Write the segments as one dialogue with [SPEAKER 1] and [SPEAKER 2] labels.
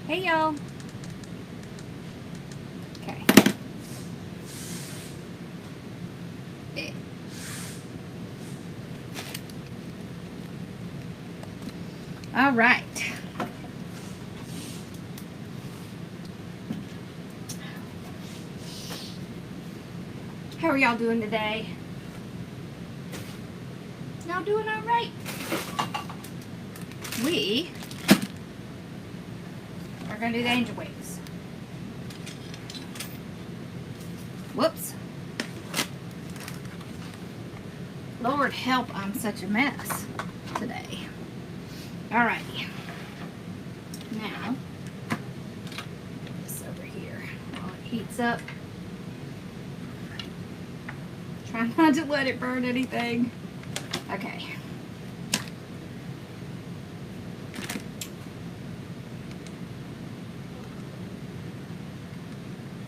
[SPEAKER 1] Hey, y'all. Okay. All right. How are y'all doing today? Y'all doing all right? We are going to do the angel wings. Whoops. Lord help, I'm such a mess today. All righty. Now, put this over here while it heats up. Try not to let it burn anything. Okay.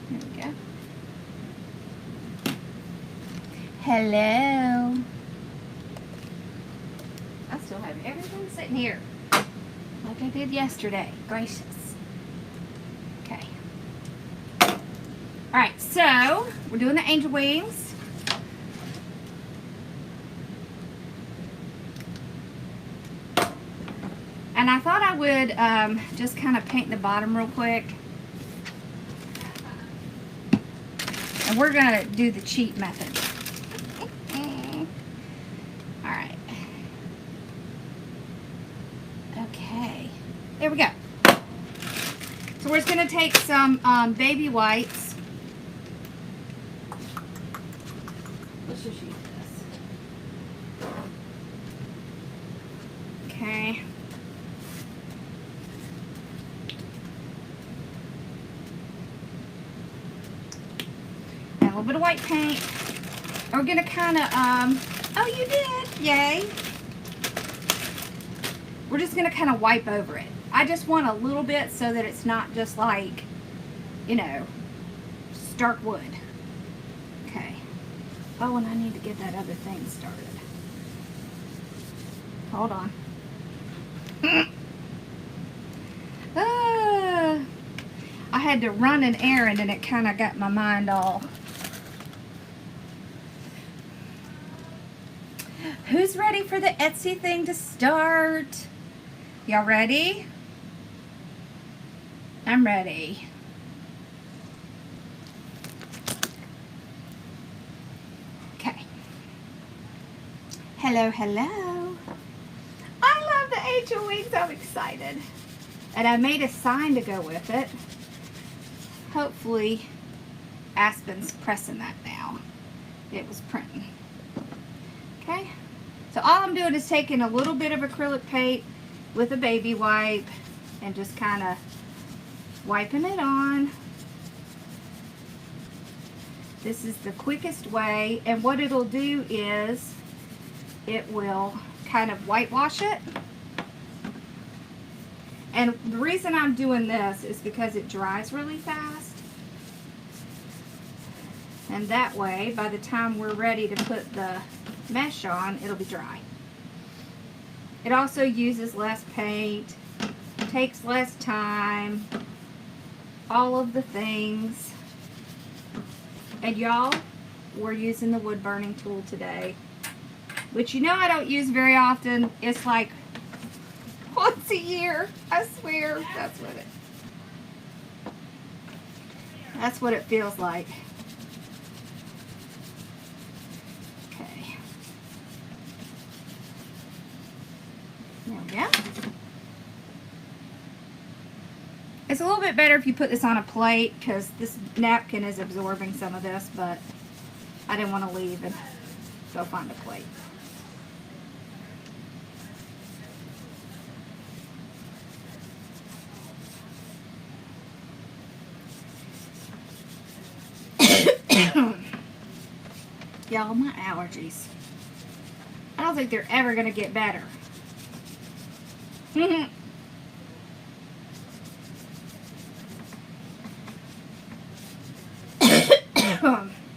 [SPEAKER 1] There we go. Hello. I still have everything sitting here like I did yesterday. Gracious. Okay. Alright, so we're doing the angel wings. And I thought I would just kind of paint the bottom real quick. And we're going to do the cheat method. Alright. Okay. There we go. So we're just going to take some baby whites. Let's just use this. Okay. A little bit of white paint. We're gonna kind of oh, you did, yay. We're just gonna kind of wipe over it. I just want a little bit so that it's not just like, you know, stark wood. Okay. Oh, and I need to get that other thing started. Hold on. I had to run an errand and it kind of got my mind all. Who's ready for the Etsy thing to start? Y'all ready? I'm ready. Okay. Hello, hello. I love the angel wings. I'm excited. And I made a sign to go with it. Hopefully, Aspen's pressing that now. It was printing. Okay. So all I'm doing is taking a little bit of acrylic paint with a baby wipe and just kind of wiping it on. This is the quickest way, and what it'll do is it will kind of whitewash it. And the reason I'm doing this is because it dries really fast. And that way, by the time we're ready to put the mesh on, it'll be dry. It also uses less paint, takes less time, all of the things. And y'all, we're using the wood burning tool today, which you know I don't use very often. It's like once a year, I swear. That's what it feels like. Okay. There we go. It's a little bit better if you put this on a plate because this napkin is absorbing some of this, but I didn't want to leave and go find a plate. Y'all, my allergies. I don't think they're ever going to get better.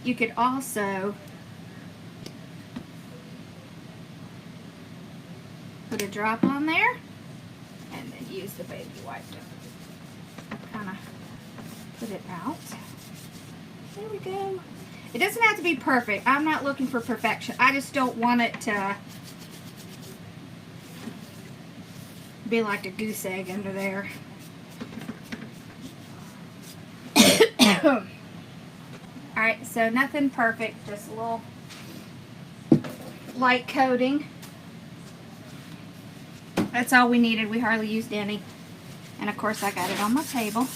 [SPEAKER 1] You could also put a drop on there and then use the baby wipe. kind of put it out. There we go. It doesn't have to be perfect. I'm not looking for perfection. I just don't want it to be like a goose egg under there. Alright, so nothing perfect, just a little light coating. That's all we needed. We hardly used any. And of course I got it on my table.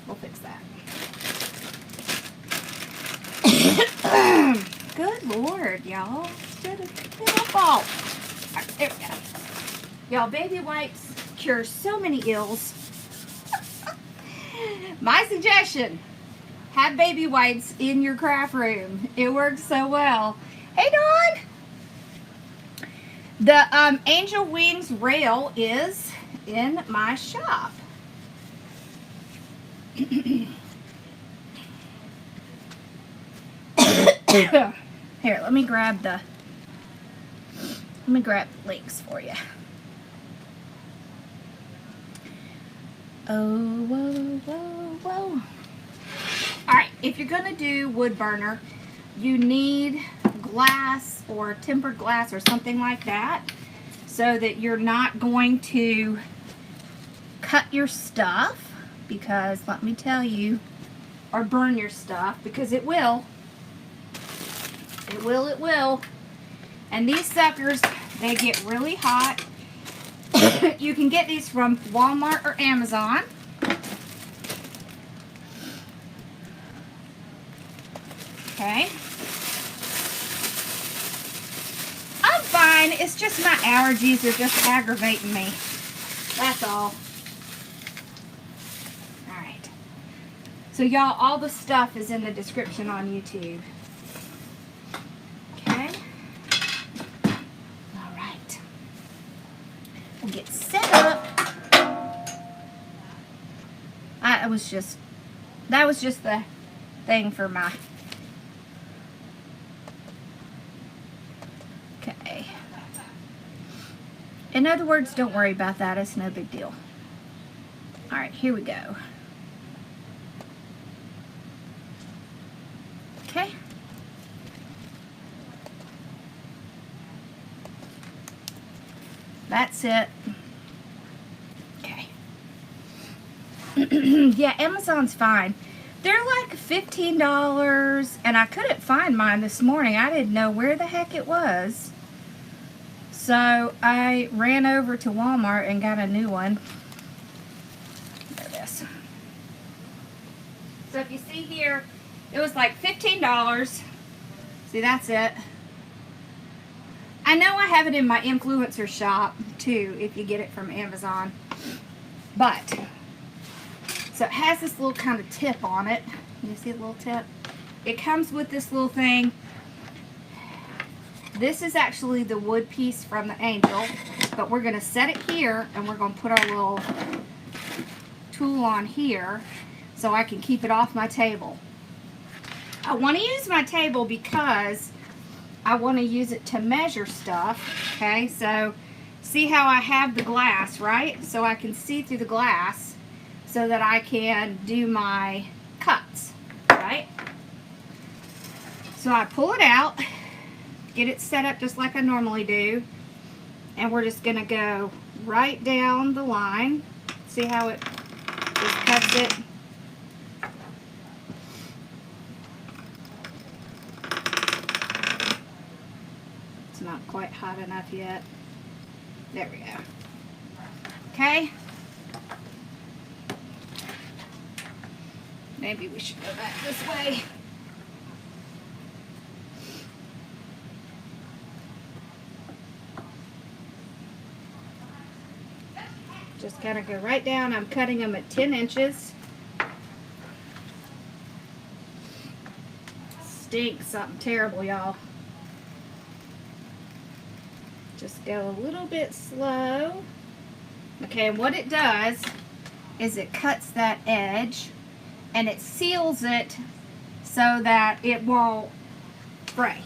[SPEAKER 1] We'll fix that. Good Lord, y'all. It's my fault. Alright, there we go. Y'all, baby wipes cure so many ills. My suggestion, have baby wipes in your craft room. It works so well. Hey, Dawn! The Angel Wings rail is in my shop. Here, let me grab the links for you. Oh, whoa, whoa, whoa. Alright, if you're gonna do wood burner, you need glass or tempered glass or something like that so that you're not going to cut your stuff, because let me tell you, or burn your stuff, because it will. It will. And these suckers, they get really hot. You can get these from Walmart or Amazon. Okay. I'm fine. It's just my allergies are just aggravating me. That's all. Alright. So y'all, all the stuff is in the description on YouTube. Okay. Alright. We'll get set up. That was just the thing for my... Okay. In other words, don't worry about that. It's no big deal. Alright, here we go. Okay. That's it. Okay. Yeah, Amazon's fine. They're like $15, and I couldn't find mine this morning. I didn't know where the heck it was. So I ran over to Walmart and got a new one. There it is. So if you see here, it was like $15. See, that's it. I know I have it in my influencer shop too, if you get it from Amazon. But, so it has this little kind of tip on it. You see the little tip? It comes with this little thing. This is actually the wood piece from the Angel, but we're going to set it here, and we're going to put our little tool on here so I can keep it off my table. I want to use my table because I want to use it to measure stuff. Okay, so see how I have the glass, right? So I can see through the glass so that I can do my cuts, right? So I pull it out, get it set up just like I normally do, and we're just going to go right down the line. See how it just cuts it? It's not quite hot enough yet. There we go. Okay. Maybe we should go back this way. Just kind of go right down. I'm cutting them at 10 inches. Stinks something terrible, y'all. Just go a little bit slow. Okay, and what it does is it cuts that edge and it seals it so that it won't fray.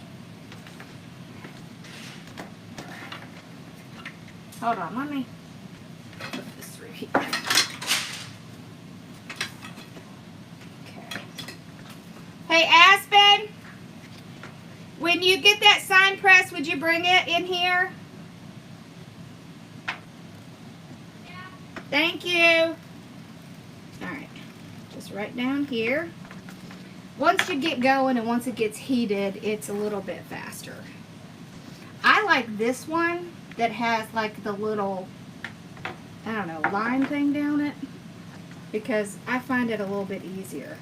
[SPEAKER 1] Hold on, let me put this through here. Hey, Aspen, when you get that sign press, would you bring it in here? Yeah. Thank you. All right, just right down here. Once you get going and once it gets heated, it's a little bit faster. I like this one that has like the little, I don't know, line thing down it, because I find it a little bit easier.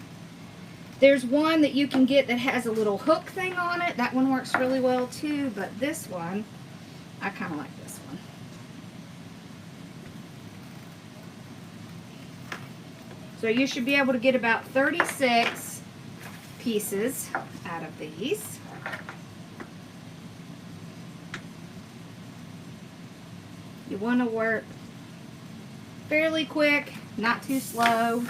[SPEAKER 1] There's one that you can get that has a little hook thing on it. That one works really well too, but this one, I kind of like this one. So you should be able to get about 36 pieces out of these. You want to work fairly quick, not too slow,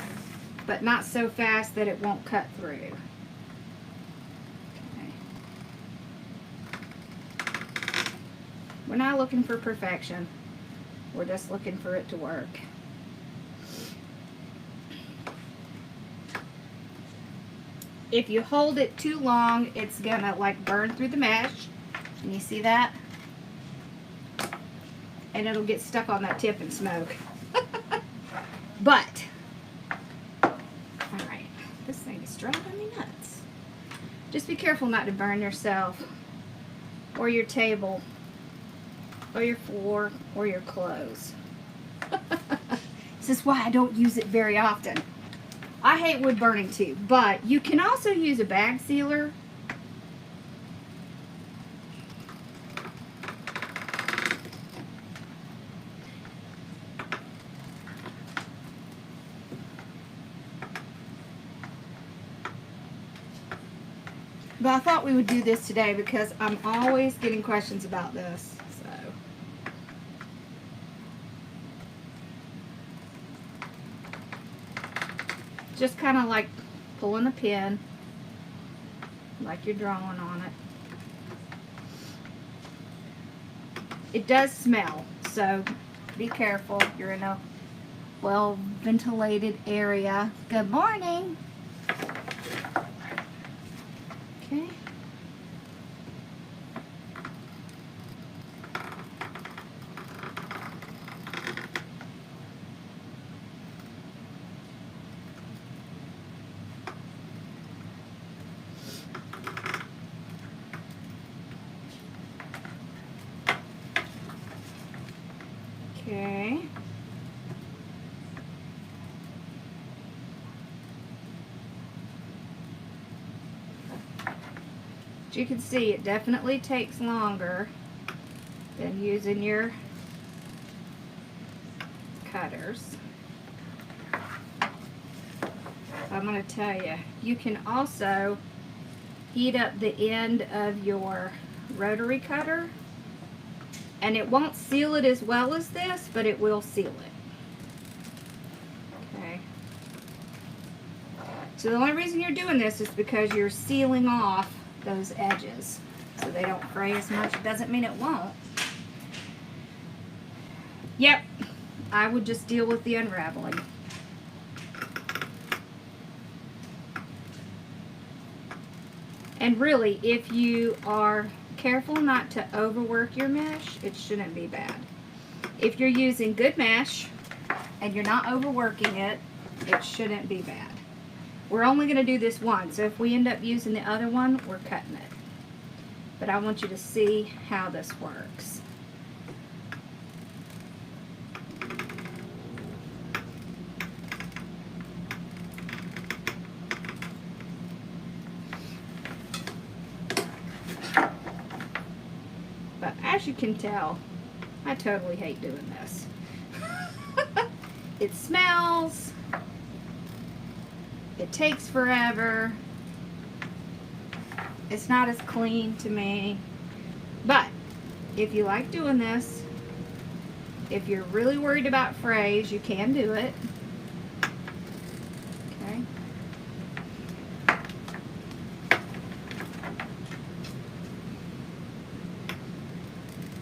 [SPEAKER 1] but not so fast that it won't cut through. Okay. We're not looking for perfection. We're just looking for it to work. If you hold it too long, it's gonna like burn through the mesh. Can you see that? And it'll get stuck on that tip and smoke. But, alright, this thing is driving me nuts. Just be careful not to burn yourself, or your table, or your floor, or your clothes. This is why I don't use it very often. I hate wood burning too, but you can also use a bag sealer. But I thought we would do this today because I'm always getting questions about this. So just kind of like pulling a pin, like you're drawing on it. It does smell, so be careful. You're in a well ventilated area. Good morning. Okay. Okay. As you can see, it definitely takes longer than using your cutters. I'm going to tell you, you can also heat up the end of your rotary cutter, and it won't seal it as well as this, but it will seal it. Okay. So the only reason you're doing this is because you're sealing off those edges so they don't fray as much. It doesn't mean it won't. Yep, I would just deal with the unraveling. And really, if you are careful not to overwork your mesh, it shouldn't be bad. If you're using good mesh and you're not overworking it, it shouldn't be bad. We're only going to do this one, so if we end up using the other one, we're cutting it. But I want you to see how this works. But as you can tell, I totally hate doing this. It smells. It takes forever. It's not as clean to me. But if you like doing this, if you're really worried about frays, you can do it. Okay.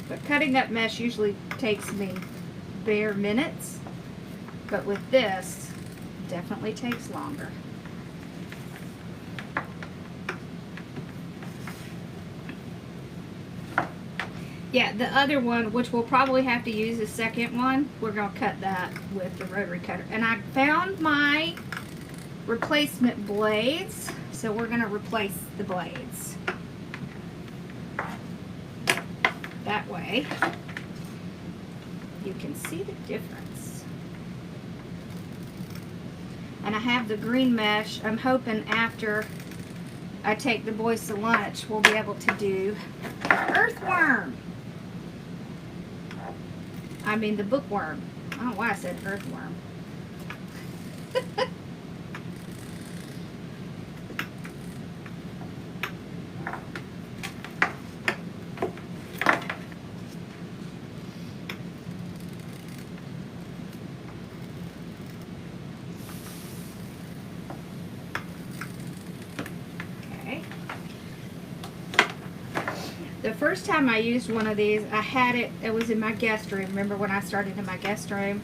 [SPEAKER 1] But cutting up mesh usually takes me bare minutes. But with this, it definitely takes longer. Yeah, the other one, which we'll probably have to use the second one, we're going to cut that with the rotary cutter. And I found my replacement blades, so we're going to replace the blades. That way, you can see the difference. And I have the green mesh. I'm hoping after I take the boys to lunch, we'll be able to do the earthworm. I mean the bookworm. I don't know why I said earthworm. The first time I used one of these, I had it, it was in my guest room. Remember when I started in my guest room?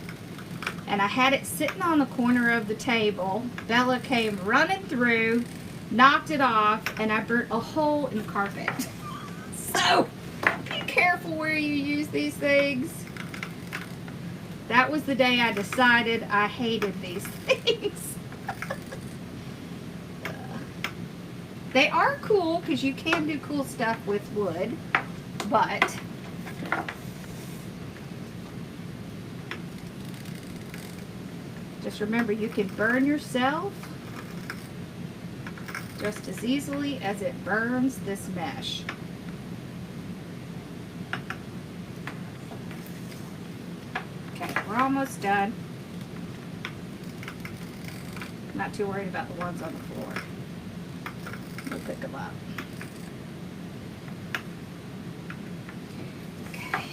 [SPEAKER 1] And I had it sitting on the corner of the table. Bella came running through, knocked it off, and I burnt a hole in the carpet. So, be careful where you use these things. That was the day I decided I hated these things. They are cool because you can do cool stuff with wood, but just remember you can burn yourself just as easily as it burns this mesh. Okay, we're almost done. Not too worried about the ones on the floor. We'll pick them up. Okay.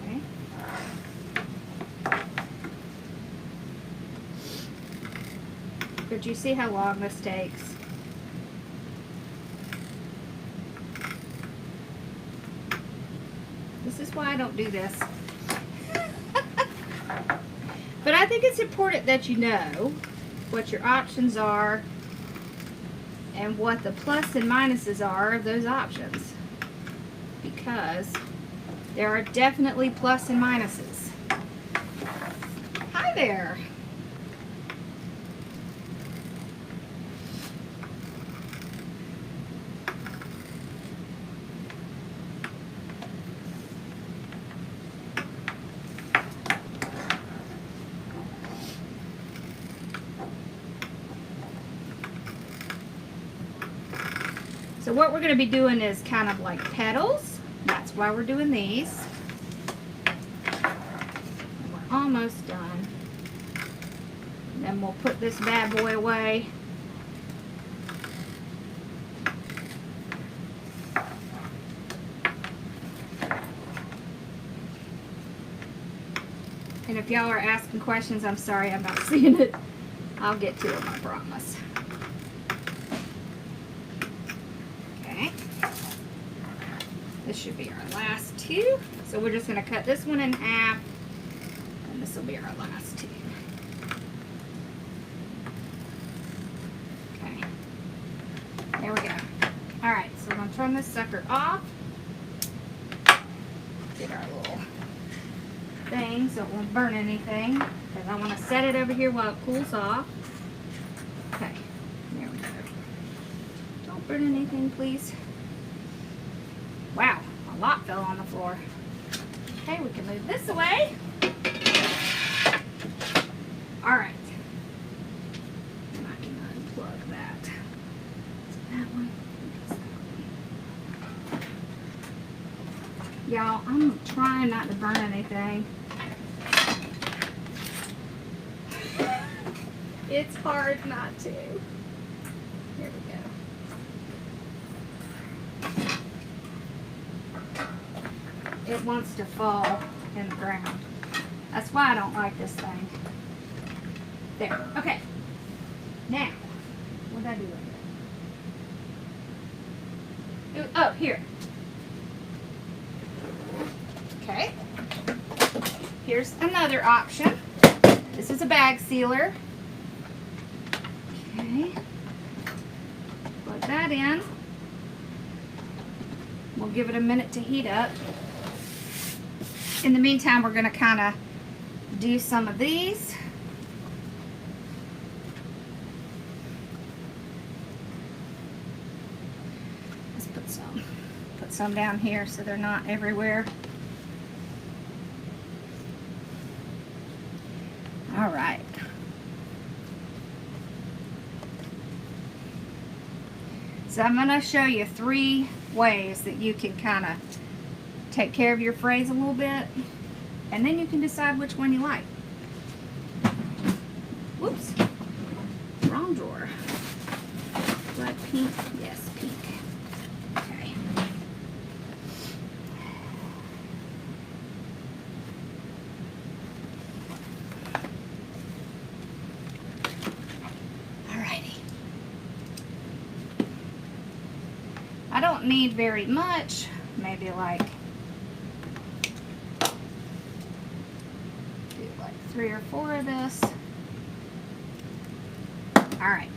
[SPEAKER 1] Okay. But you see how long this takes? This is why I don't do this. But I think it's important that you know what your options are and what the plus and minuses are of those options. Because there are definitely plus and minuses. Hi there. So what we're going to be doing is kind of like petals. That's why we're doing these. And we're almost done. And then we'll put this bad boy away. And if y'all are asking questions, I'm sorry I'm not seeing it. I'll get to them, I promise. This should be our last two. So we're just going to cut this one in half. And this will be our last two. Okay. There we go. Alright, so I'm going to turn this sucker off. Get our little thing so it won't burn anything. Because I want to set it over here while it cools off. Okay. There we go. Don't burn anything, please. Wow, a lot fell on the floor. Okay, we can move this away. Alright. And I can unplug that. That one. Y'all, I'm trying not to burn anything. It's hard not to. Here we go. It wants to fall in the ground. That's why I don't like this thing. There. Okay. Now, what did I do with it? Oh, here. Okay. Here's another option. This This is a bag sealer. Okay. Plug that in. We'll give it a minute to heat up. In the meantime, we're going to kind of do some of these. Let's put some down here so they're not everywhere. All right. So I'm going to show you 3 ways that you can kind of take care of your phrase a little bit, and then you can decide which one you like. Whoops. Wrong drawer. Black, pink? Yes, pink. Okay. Alrighty. I don't need very much, maybe like 3 or 4 of this. Alright,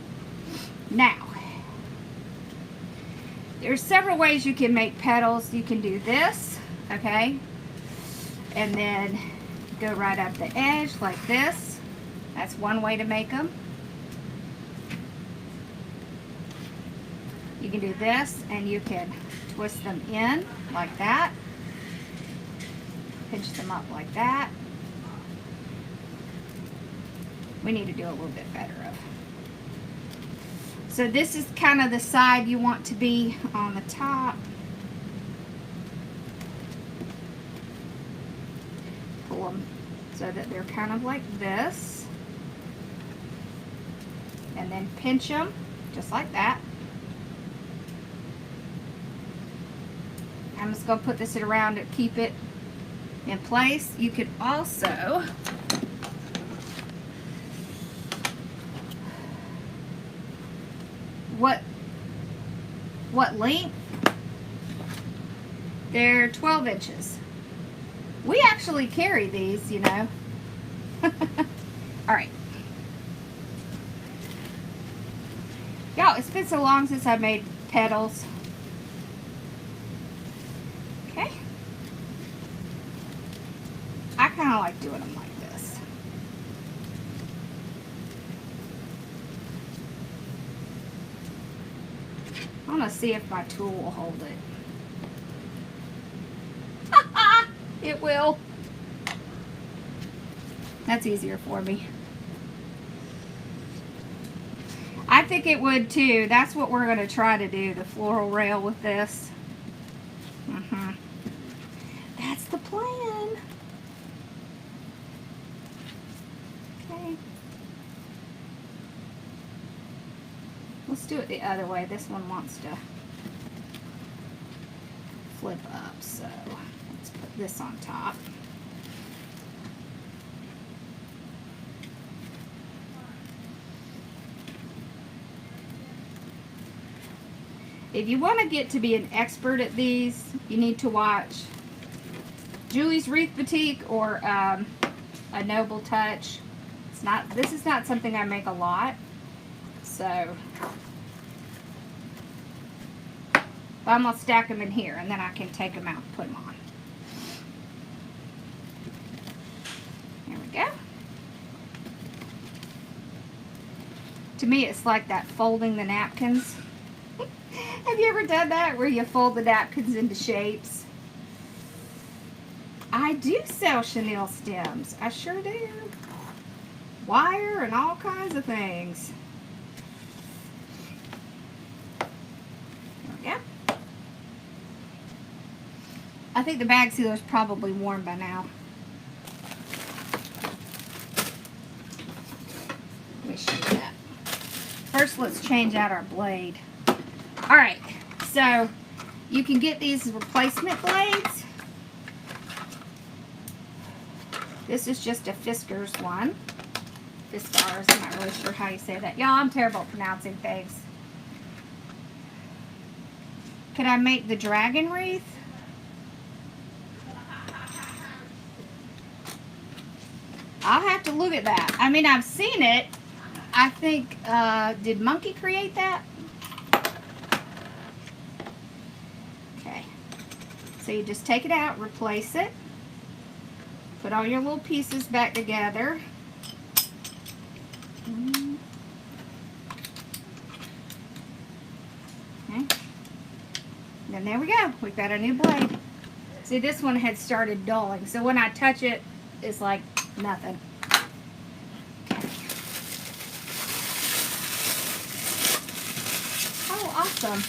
[SPEAKER 1] now there's several ways you can make petals. You can do this, okay, and then go right up the edge like this. That's one way to make them. You can do this, and you can twist them in like that, pinch them up like that. We need to do a little bit better of. So this is kind of the side you want to be on the top. Pull them so that they're kind of like this. And then pinch them just like that. I'm just going to put this around to keep it in place. You could also what length? They're 12 inches. We actually carry these, you know. Alright. Y'all, it's been so long since I made petals. Okay. I kind of like doing them like this. I'm going to see if my tool will hold it. It will. That's easier for me. I think it would too. That's what we're going to try to do, the floral rail with this. That's the plan. Okay. Let's do it the other way. This one wants to flip up, so let's put this on top. If you want to get to be an expert at these, you need to watch Julie's Wreath Boutique or A Noble Touch. This is not something I make a lot, so I'm going to stack them in here, and then I can take them out and put them on. There we go. To me, it's like that folding the napkins. Have you ever done that, where you fold the napkins into shapes? I do sell chenille stems. I sure do. Wire and all kinds of things. There we go. I think the bag sealer is probably warm by now. Let me show you that. First, let's change out our blade. Alright, so you can get these replacement blades. This is just a Fisker's one. Fiskars, I'm not really sure how you say that. Y'all, I'm terrible at pronouncing things. Could I make the dragon wreath? I'll have to look at that. I mean, I've seen it. I think, did Monkey create that? Okay. So you just take it out, replace it, put all your little pieces back together. Okay. Then there we go. We've got a new blade. See, this one had started dulling, so when I touch it, it's like nothing. Okay. Oh, awesome.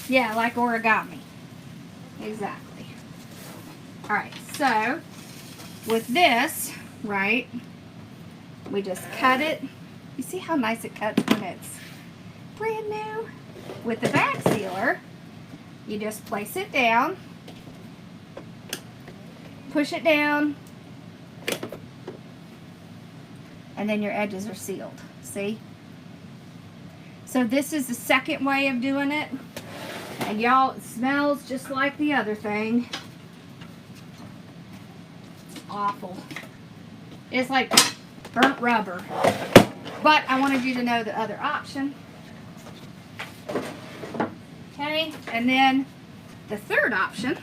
[SPEAKER 1] Yeah, like origami. Exactly. Alright, so with this, right, we just cut it. You see how nice it cuts when it's brand new? With the bag sealer, you just place it down, push it down, and then your edges are sealed. See? So this is the second way of doing it. And y'all, it smells just like the other thing. It's awful. It's like burnt rubber. But I wanted you to know the other option. Okay, and then the third option.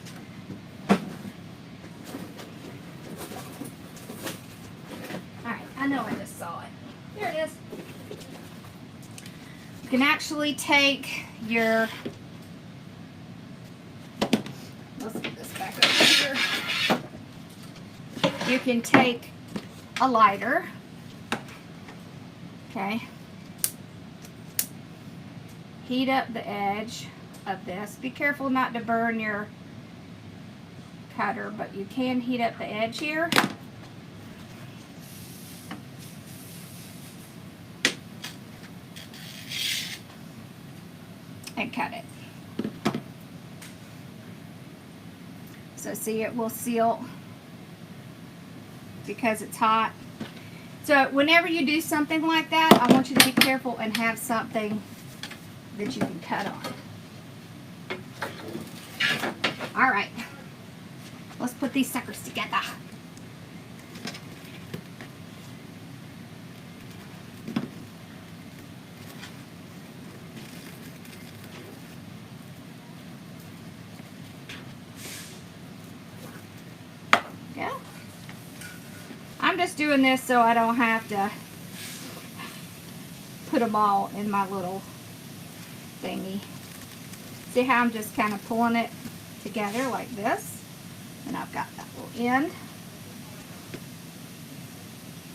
[SPEAKER 1] Alright, I know I just saw it. There it is. You can actually take your, let's get this back over here. You can take a lighter. Okay. Heat up the edge of this. Be careful not to burn your cutter, but you can heat up the edge here. And cut it. So see, it will seal because it's hot. So whenever you do something like that, I want you to be careful and have something that you can cut on. All right, let's put these suckers together. Yeah. I'm just doing this so I don't have to put them all in my little thingy. See how I'm just kind of pulling it together like this, and I've got that little end,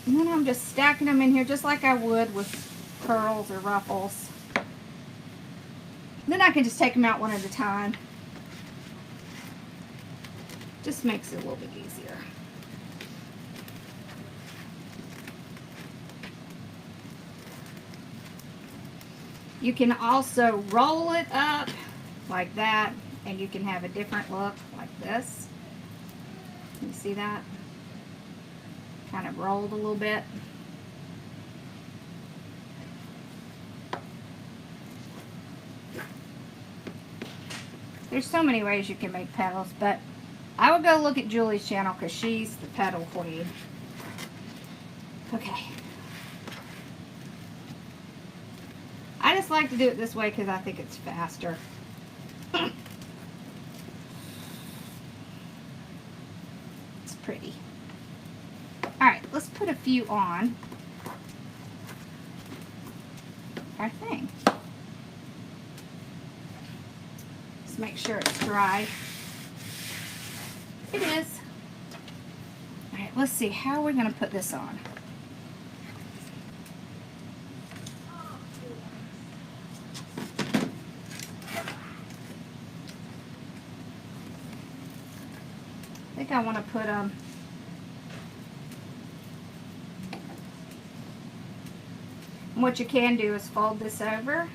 [SPEAKER 1] and then I'm just stacking them in here just like I would with pearls or ruffles. Then I can just take them out one at a time. Just makes it a little bit easier. You can also roll it up like that, and you can have a different look like this. You see that? Kind of rolled a little bit. There's so many ways you can make petals, but I would go look at Julie's channel because she's the petal queen. Okay. I just like to do it this way because I think it's faster. It's pretty. Alright, let's put a few on our thing. Just make sure it's dry. It is. Alright, let's see. How are we going to put this on? I think I want to put them what you can do is fold this over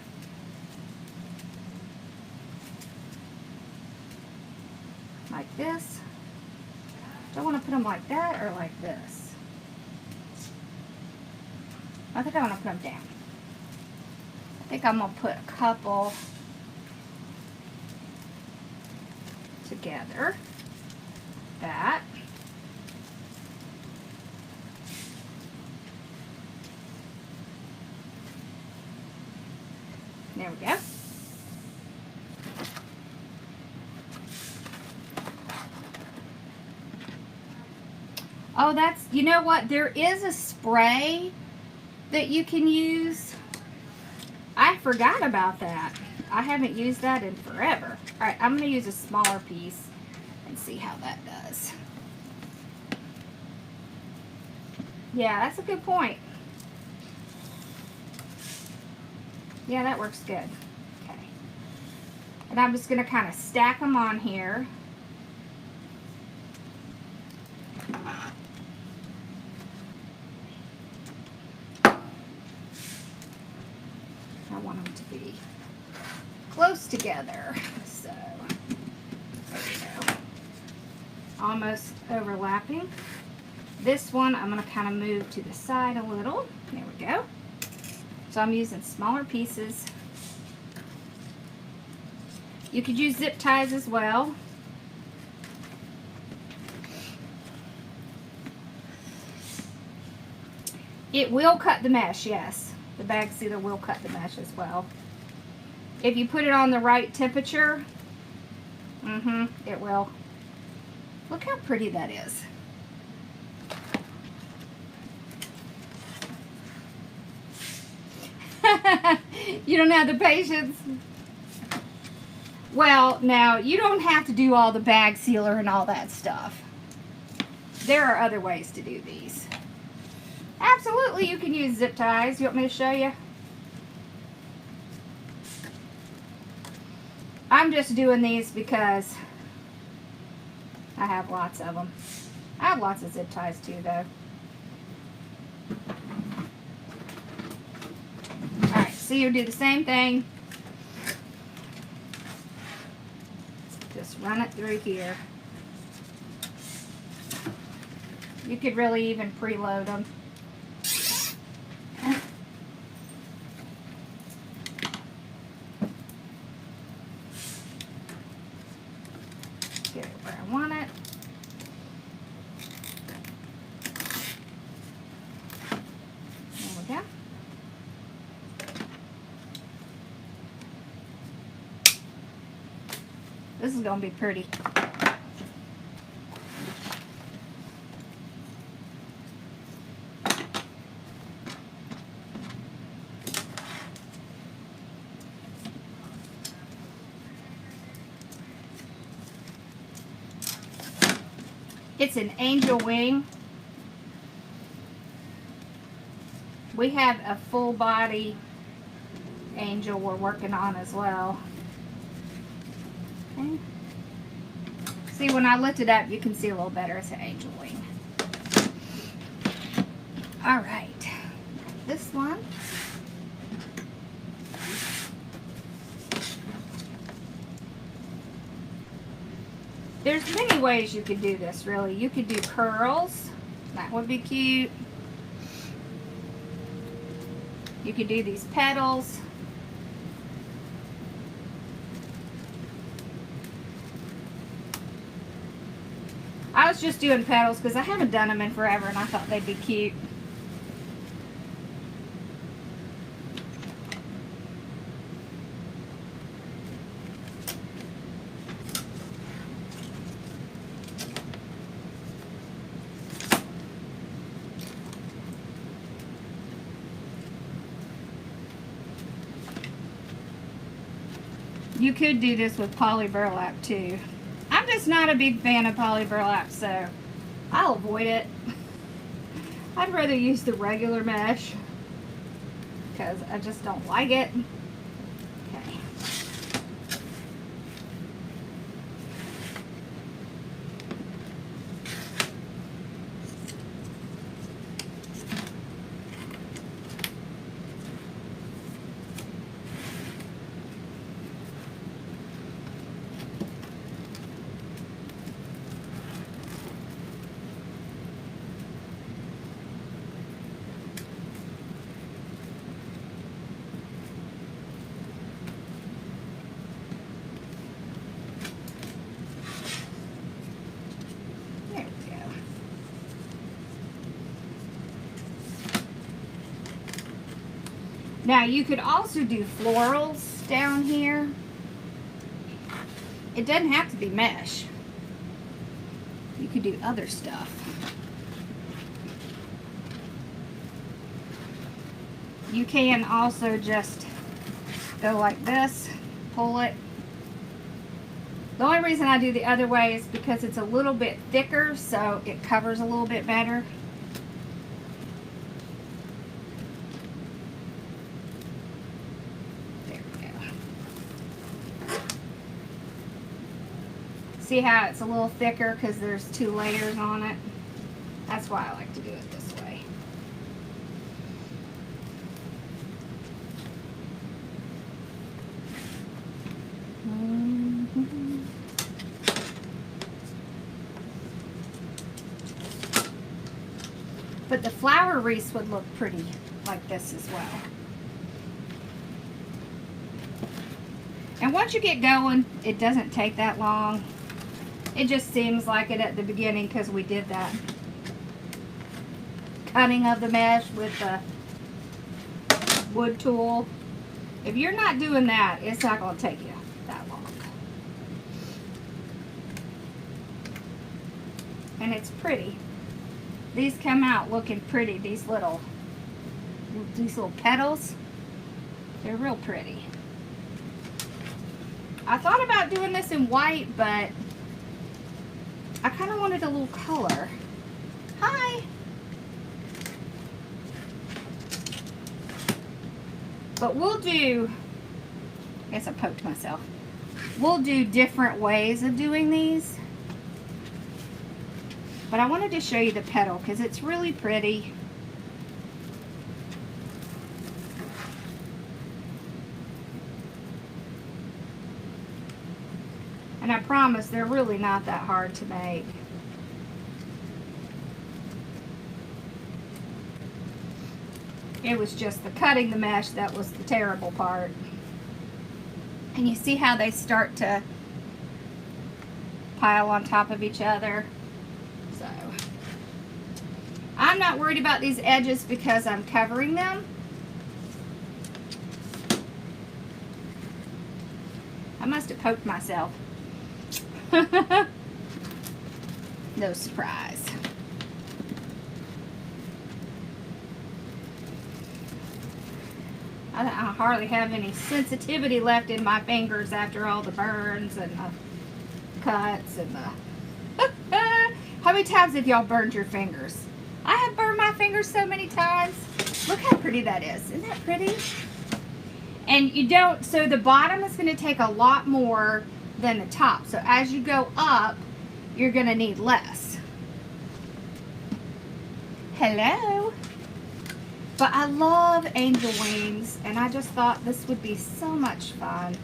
[SPEAKER 1] like this. Do I want to put them like that or like this? I think I want to put them down. I think I'm going to put a couple together. That. There we go. Oh, that's, you know what? There is a spray that you can use. I forgot about that. I haven't used that in forever. All right, I'm going to use a smaller piece and see how that does. Yeah, that's a good point. Yeah, that works good. Okay. And I'm just going to kind of stack them on here. I want them to be close together. So, there we go. Almost overlapping. This one, I'm going to kind of move to the side a little. There we go. So I'm using smaller pieces. You could use zip ties as well. It will cut the mesh, yes. The bag sealer will cut the mesh as well. If you put it on the right temperature, it will. Look how pretty that is. You don't have the patience. Well, now, you don't have to do all the bag sealer and all that stuff. There are other ways to do these. Absolutely, you can use zip ties. You want me to show you? I'm just doing these because I have lots of them. I have lots of zip ties too, though. Alright, so you do the same thing. Just run it through here. You could really even preload them. Get it where I want it. There we go. This is going to be pretty. It's an angel wing. We have a full body angel we're working on as well. Okay. See, when I lift it up, you can see a little better. It's an angel wing. All right, this one. There's many ways you could do this, really. You could do curls. That would be cute. You could do these petals. I was just doing petals because I haven't done them in forever and I thought they'd be cute. You could do this with poly burlap too. I'm just not a big fan of poly burlap, so I'll avoid it. I'd rather use the regular mesh because I just don't like it. Okay. Now you could also do florals down here. It doesn't have to be mesh. You could do other stuff. You can also just go like this, pull it. The only reason I do the other way is because it's a little bit thicker, so it covers a little bit better. There we go. See how it's a little thicker because there's 2 layers on it? That's why I like to do it this way. But the flower wreaths would look pretty like this as well. And once you get going, it doesn't take that long. It just seems like it at the beginning because we did that cutting of the mesh with the wood tool. If you're not doing that, it's not going to take you that long. And it's pretty. These come out looking pretty, these little petals. They're real pretty. I thought about doing this in white, but I kind of wanted a little color. Hi! But we'll do, I guess I poked myself. We'll do different ways of doing these. But I wanted to show you the petal because it's really pretty. And I promise they're really not that hard to make. It was just the cutting the mesh that was the terrible part. And you see how they start to pile on top of each other? So I'm not worried about these edges because I'm covering them. I must have poked myself. No surprise. I hardly have any sensitivity left in my fingers after all the burns and the cuts and the... How many times have y'all burned your fingers? I have burned my fingers so many times. Look how pretty that is. Isn't that pretty? And you don't... So the bottom is going to take a lot more than the top. So as you go up, you're going to need less. Hello. But I love angel wings, and I just thought this would be so much fun.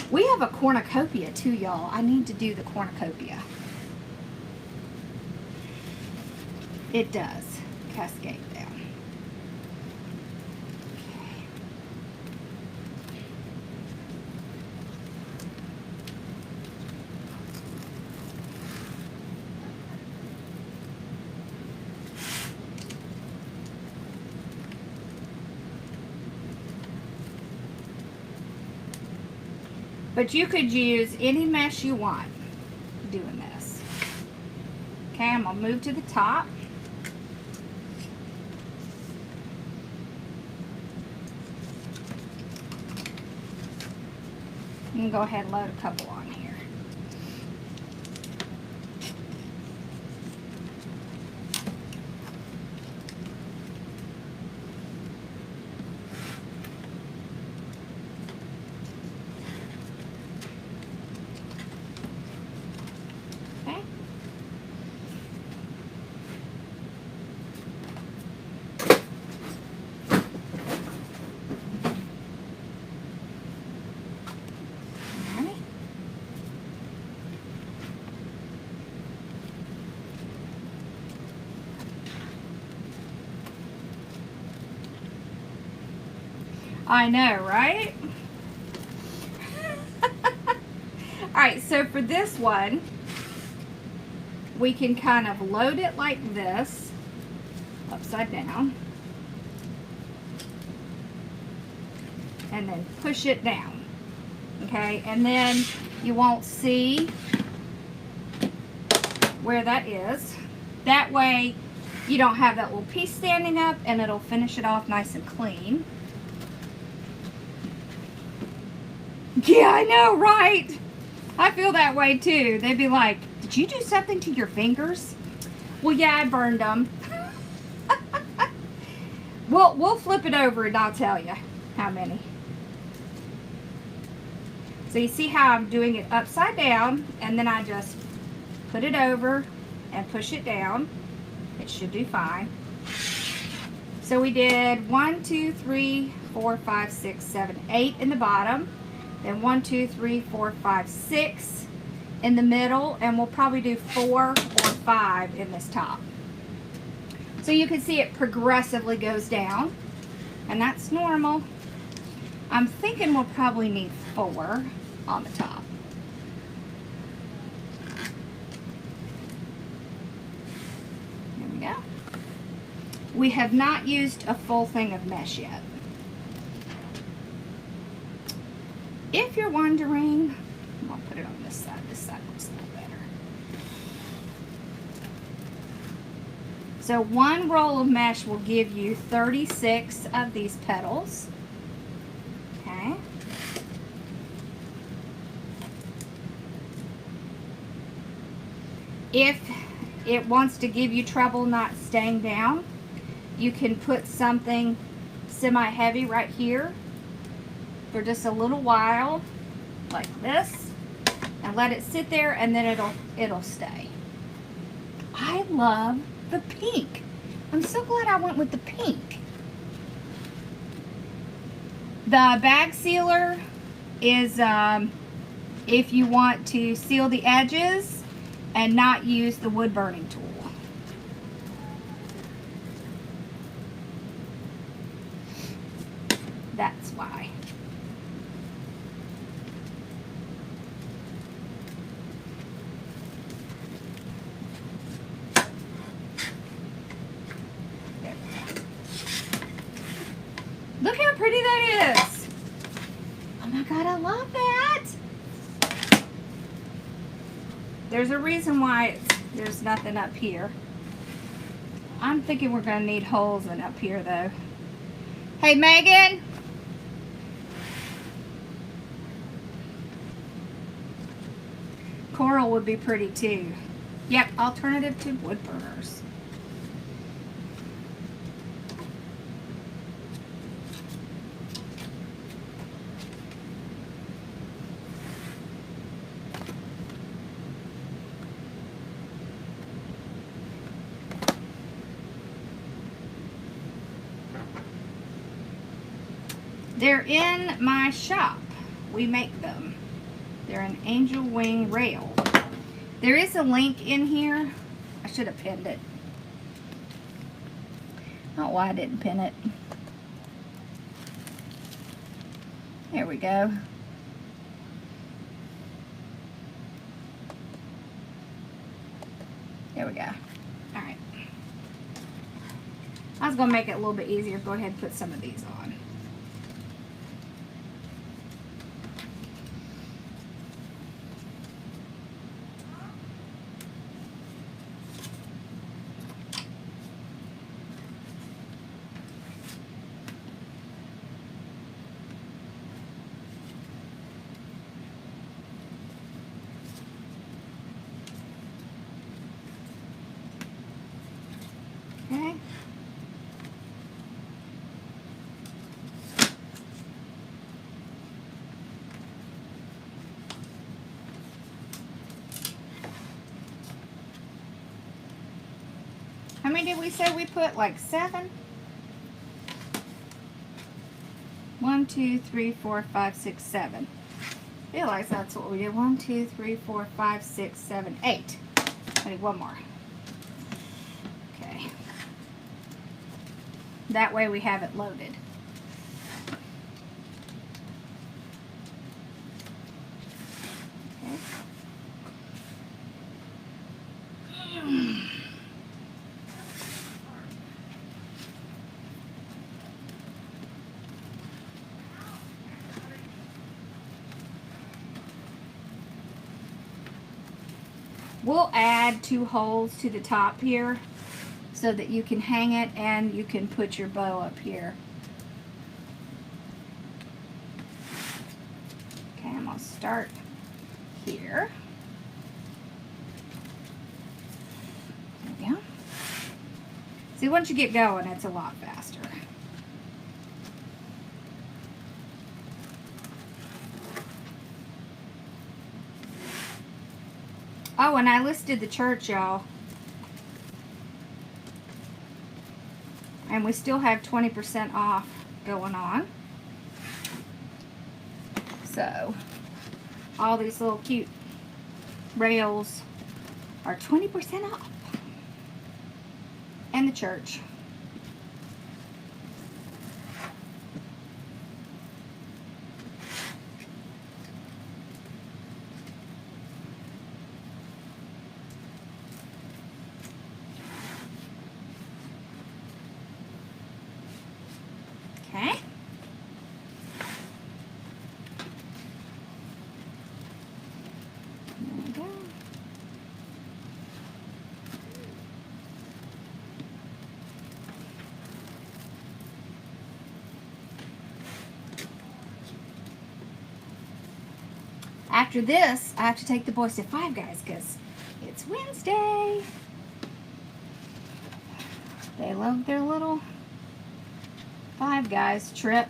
[SPEAKER 1] We have a cornucopia too, y'all. I need to do the cornucopia. It does cascade down. Okay. But you could use any mesh you want doing this. Okay, I'm going to move to the top. You can go ahead and load a couple on here. Okay. I know, right? Alright, so for this one, we can kind of load it like this, upside down. and then push it down. Okay, and then you won't see where that is. That way you don't have that little piece standing up, and it'll finish it off nice and clean. Yeah, I know, right? I feel that way too. They'd be like, did you do something to your fingers? Well, yeah, I burned them. We'll flip it over and I'll tell you how many. So you see how I'm doing it upside down, and then I just put it over and push it down. It should do fine. So we did 1, 2, 3, 4, 5, 6, 7, 8 in the bottom. Then 1, 2, 3, 4, 5, 6 in the middle, and we'll probably do 4 or 5 in this top. So you can see it progressively goes down, and that's normal. I'm thinking we'll probably need 4 on the top. There we go. We have not used a full thing of mesh yet. If you're wondering, I'll put it on this side. This side looks a little better. So one roll of mesh will give you 36 of these petals. Okay. If it wants to give you trouble not staying down, you can put something semi-heavy right here for just a little while, like this, and let it sit there, and then it'll stay. I love the pink. I'm so glad I went with the pink. The bag sealer is if you want to seal the edges and not use the wood burning tool. That's why. Look how pretty that is. Oh my God, I love that. There's a reason why there's nothing up here. I'm thinking we're gonna need holes in up here though. Hey Megan. Coral would be pretty too. Yep, alternative to wood burners. They're in my shop. We make them. They're an angel wing rail. There is a link in here. I should have pinned it. I don't know why I didn't pin it. There we go. There we go. All right. I was going to make it a little bit easier. Go ahead and put some of these on. Okay. How many did we say we put? Like 7? 1, 2, 3, 4, 5, 6, 7. I realize that's what we did. 1, 2, 3, 4, 5, 6, 7, 8. I need one more. Okay. That way we have it loaded. We'll add 2 holes to the top here so that you can hang it and you can put your bow up here. Okay, I'm going to start here. There we go. See, once you get going, it's a lot faster. Oh, and I listed the church, y'all. And we still have 20% off going on. So, all these little cute rails are 20% off. And the church. Okay. There we go. After this, I have to take the boys to Five Guys because it's Wednesday. They love their little Five Guys trip.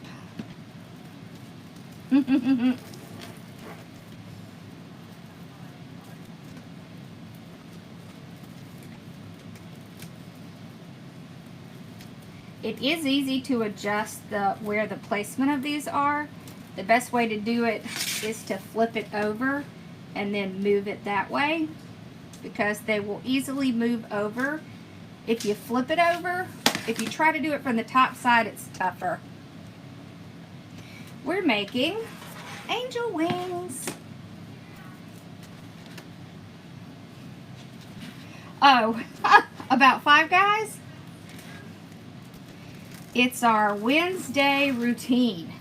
[SPEAKER 1] It is easy to adjust where the placement of these are. The best way to do it is to flip it over and then move it that way, because they will easily move over. If you flip it over, if you try to do it from the top side, it's tougher. We're making angel wings. Oh, about Five Guys? It's our Wednesday routine.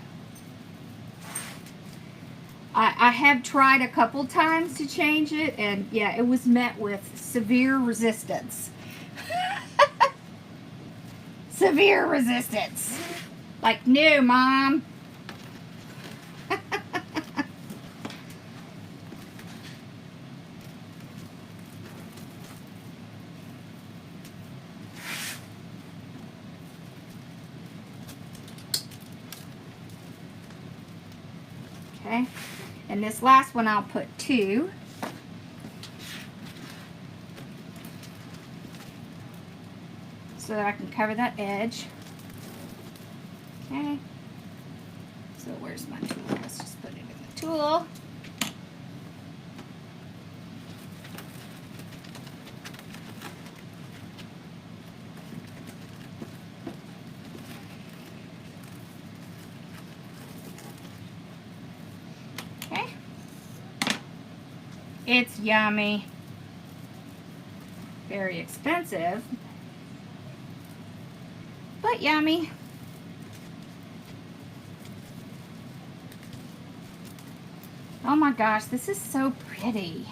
[SPEAKER 1] I have tried a couple times to change it, and yeah, it was met with severe resistance. Severe resistance. Like, no, Mom. Okay, and this last one I'll put 2. So that I can cover that edge. Okay, so where's my tool? Let's just put it in the tool. It's yummy. Very expensive, but yummy. Oh my gosh, this is so pretty.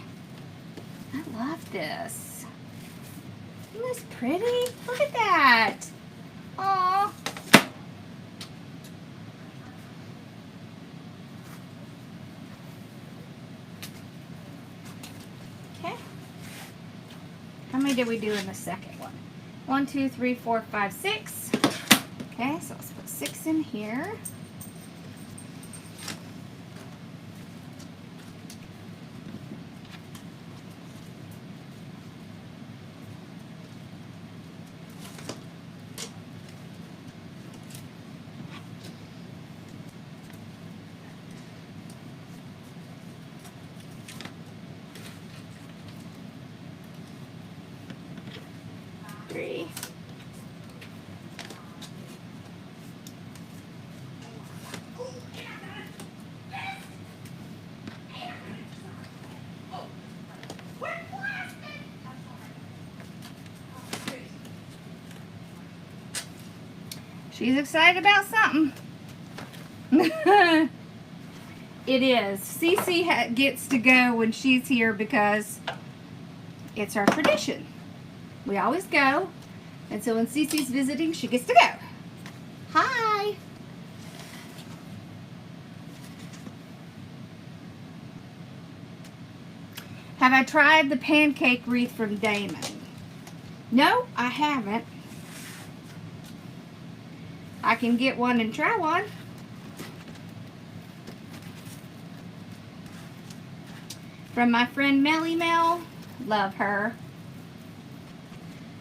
[SPEAKER 1] I love this. Isn't this pretty? Look at that. Aww. How many did we do in the second one? 1, 2, 3, 4, 5, 6. Okay, so let's put 6 in here. She's excited about something. It is. Cece gets to go when she's here because It's our tradition. We always go, and so when Cece's visiting, she gets to go. Hi! Have I tried the pancake wreath from Damon? No, I haven't. I can get one and try one. From my friend Melly Mel. Love her.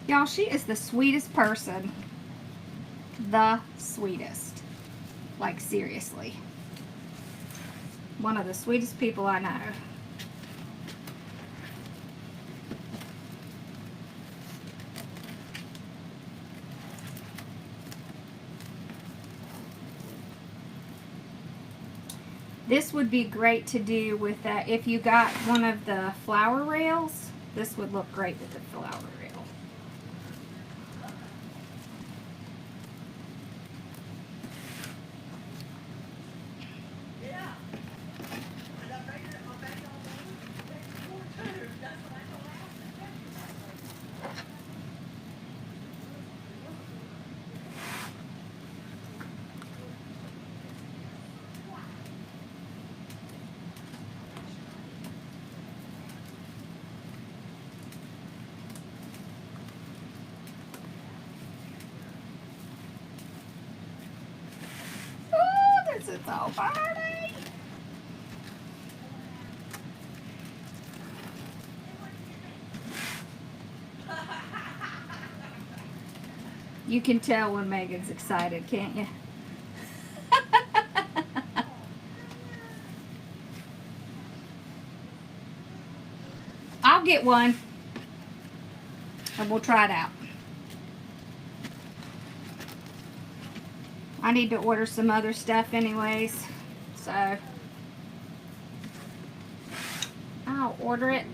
[SPEAKER 1] Y'all, she is the sweetest person. The sweetest. Like, seriously. One of the sweetest people I know. This would be great to do with that. If you got one of the flower rails, this would look great with the flower rail. It's all party. You can tell when Megan's excited, can't you? I'll get one and we'll try it out. I need to order some other stuff anyways, so I'll order it.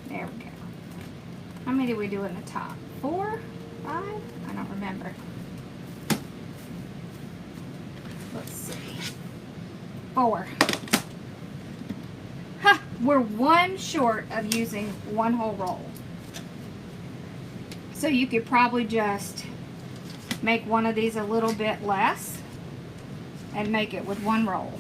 [SPEAKER 1] There we go. How many did we do in the top? 4? 5? I don't remember. Let's see. 4. Huh, we're one short of using one whole roll. So you could probably just make one of these a little bit less and make it with one roll.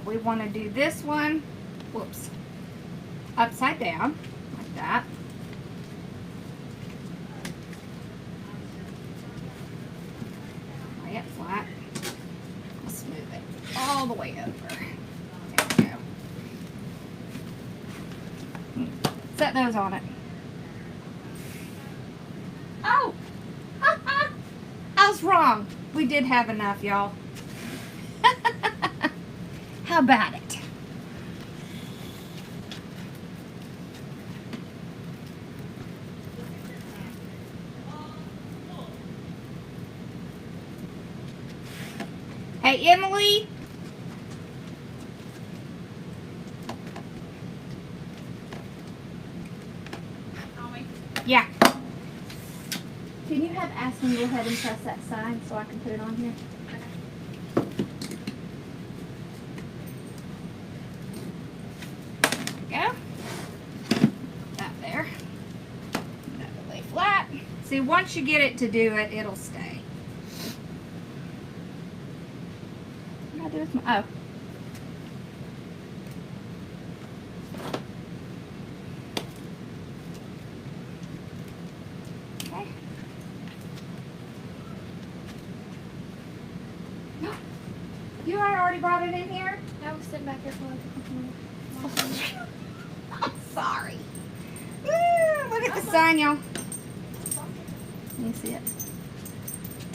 [SPEAKER 1] We want to do this one, whoops, upside down, like that. Lay it flat. I'll smooth it all the way over. There we go. Set those on it. Oh! I was wrong. We did have enough, y'all. How about it? Hey, Emily. Yeah. Can you have Aspen go ahead and press that sign so I can put it on here? See, once you get it to do it, it'll stay. What do I do with my, oh. Okay. Mommy brought it in here?
[SPEAKER 2] I was sitting back here for
[SPEAKER 1] I'm sorry. Woo, look at the sign, y'all. Let me see it.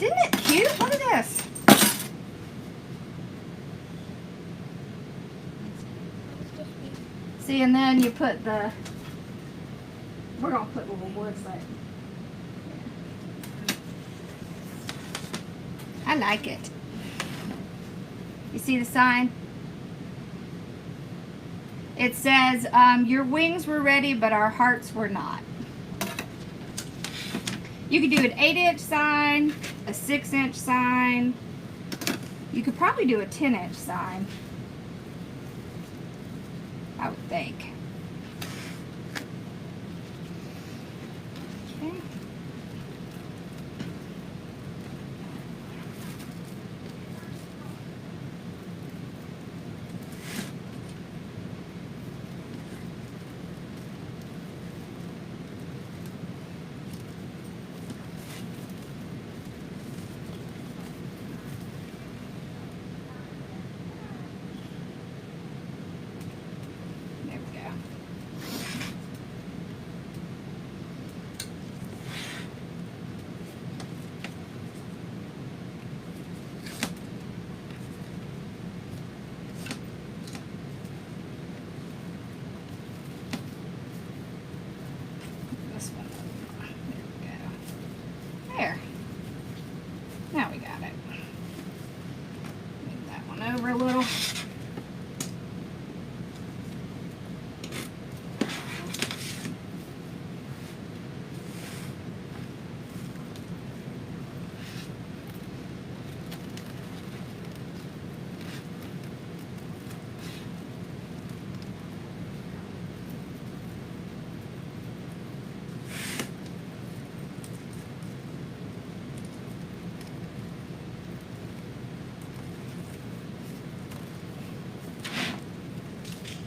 [SPEAKER 1] Isn't it cute? Look at this. See, and then you put the, we're going to put little woods like. I like it. You see the sign? It says, your wings were ready, but our hearts were not. You could do an 8-inch sign, a 6-inch sign. You could probably do a 10-inch sign, I would think. Okay. There we go. This one. There we go. There. Now we got it. Move that one over a little.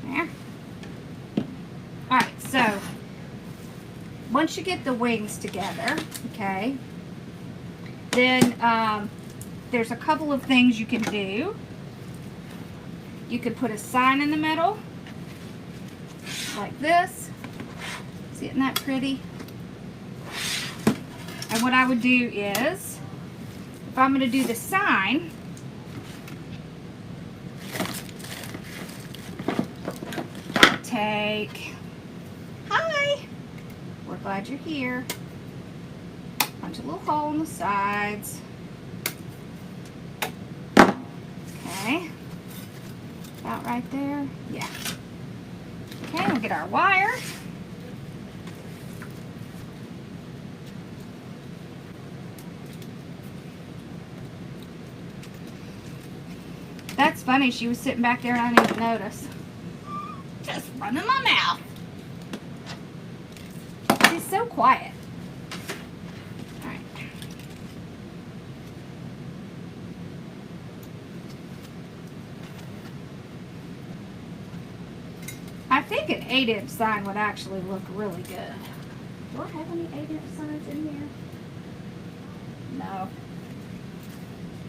[SPEAKER 1] There. Alright, so once you get the wings together, okay, then there's a couple of things you can do. You could put a sign in the middle, like this. See, isn't that pretty? And what I would do is, if I'm going to do the sign, take, hi, we're glad you're here, punch a little hole in the sides, okay, about right there, yeah, okay, we'll get our wire, that's funny, she was sitting back there and I didn't even notice. Just running my mouth. She's so quiet. Alright. I think an 8-inch sign would actually look really good. Do I have any 8-inch signs in here? No.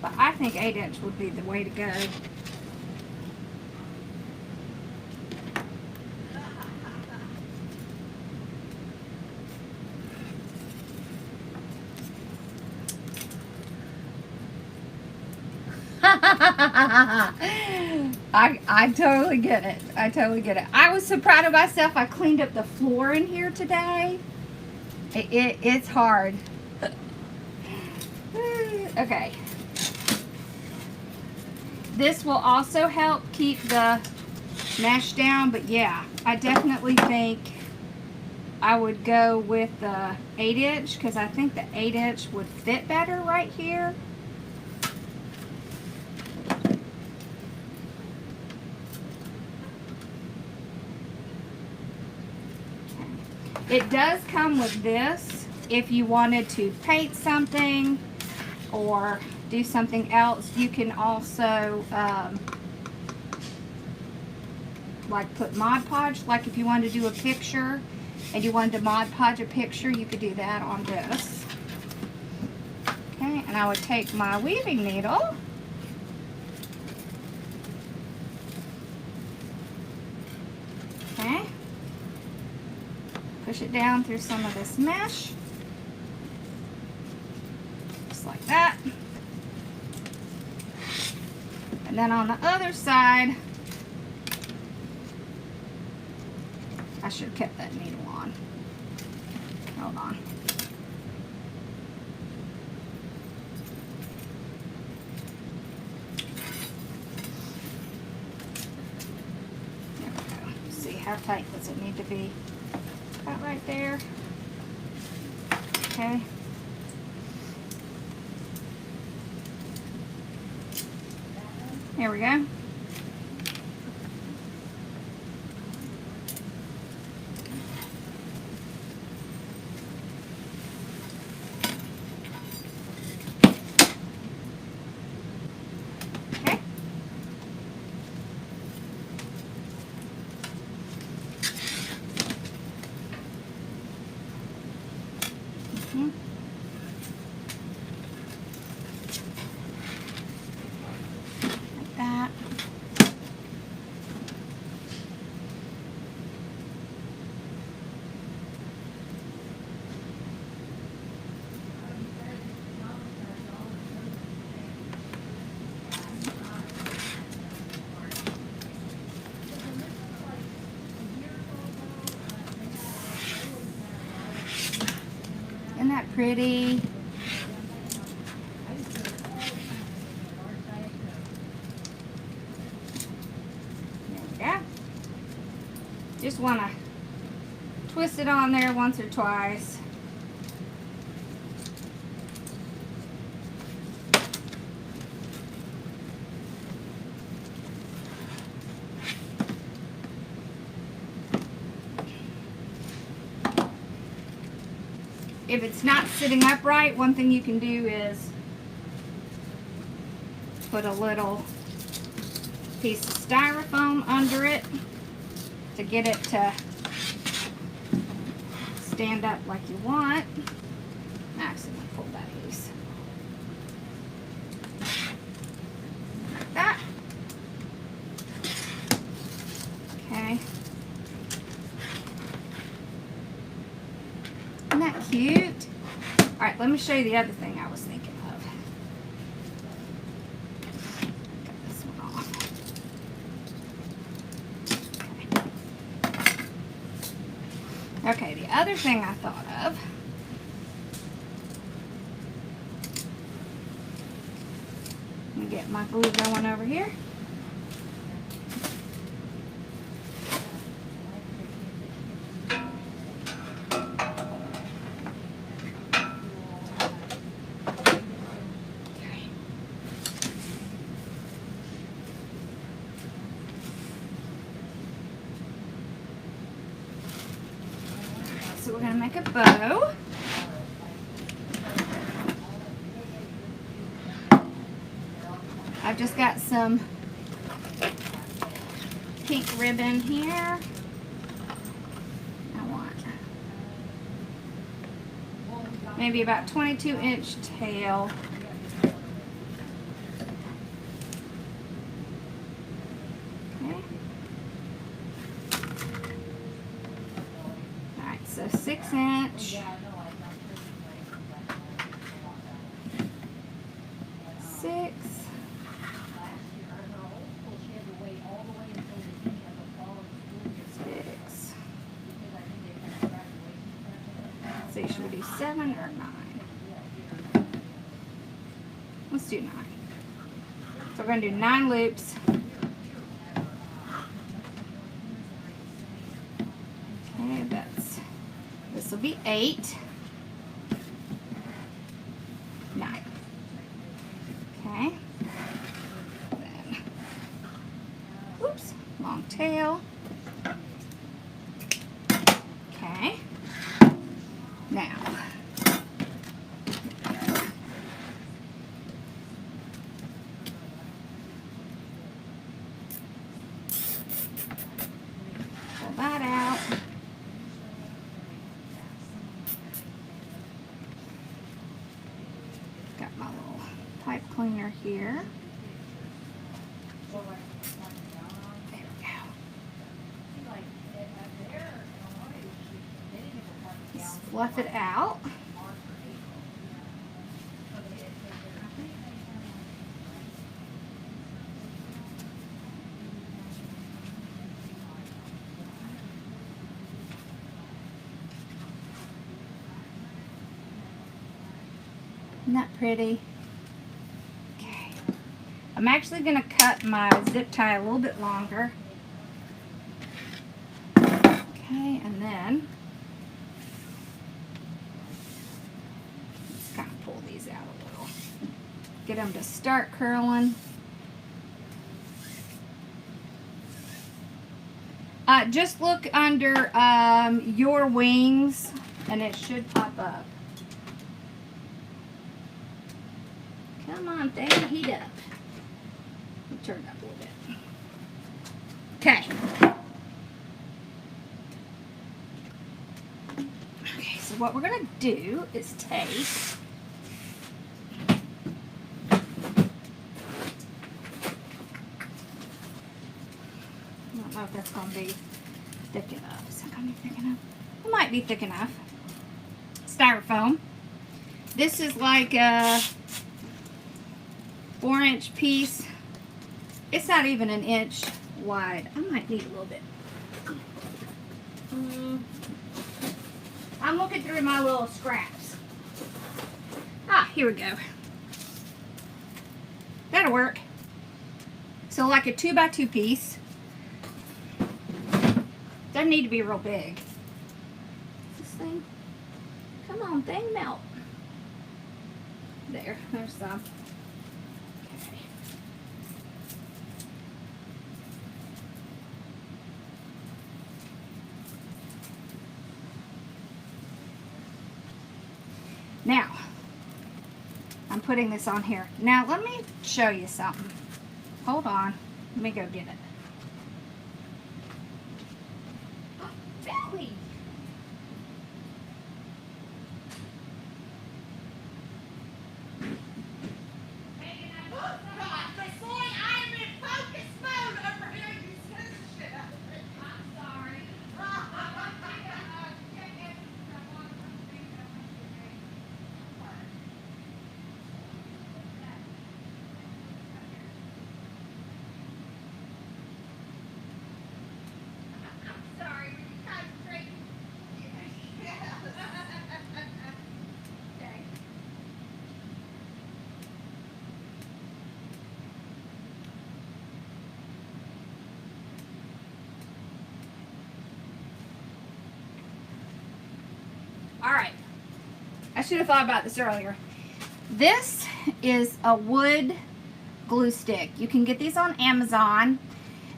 [SPEAKER 1] But I think 8-inch would be the way to go. I totally get it. I totally get it. I was so proud of myself. I cleaned up the floor in here today. It's hard. Okay. This will also help keep the mesh down, but yeah, I definitely think I would go with the 8-inch because I think the 8-inch would fit better right here. It does come with this if you wanted to paint something or do something else. You can also like put Mod Podge, like if you wanted to do a picture and you wanted to Mod Podge a picture, you could do that on this. Okay, and I would take my weaving needle Okay. Push it down through some of this mesh. Just like that. And then on the other side, I should have kept that needle on. Hold on. There we go. See, how tight does it need to be? About right there. Okay. There we go. Okay. Like that. Isn't that pretty? There we go. Just want to twist it on there once or twice. If it's not sitting upright, one thing you can do is put a little piece of styrofoam under it to get it to stand up like you want. Actually, I'm going to pull that loose. Like that. Okay. Isn't that cute? Alright, let me show you the other thing I was thinking of. Got this one off. Okay, the other thing I thought of. Let me get my glue going over here. So we're going to make a bow. I've just got some pink ribbon here. I want maybe about 22-inch tail. Okay. Alright, so 6-inch. 6. So should we do 7 or 9? Let's do 9. So we're going to do 9 loops. Okay, this will be 8. 9. Okay. Then, oops, long tail. Okay. Now, pull that out. Got my little pipe cleaner here. There we go. Just fluff it out. Isn't that pretty? Okay. I'm actually going to cut my zip tie a little bit longer. Okay, and then just kind of pull these out a little. Get them to start curling. Just look under your wings and it should pop up. Come on, thing, heat up. Let me turn it up a little bit. Okay. Okay, so what we're going to do is take I don't know if that's going to be thick enough. Is that going to be thick enough? It might be thick enough. Styrofoam. This is like a 4-inch piece. It's not even an inch wide. I might need a little bit. I'm looking through my little scraps. Ah, here we go. That'll work. So like a 2x2 piece. Doesn't need to be real big. This thing. Come on, thing, melt. There's some. Okay. Now, I'm putting this on here. Now, let me show you something. Hold on. Let me go get it. Oh, Belly! Alright, I should have thought about this earlier. This is a wood glue stick. You can get these on Amazon,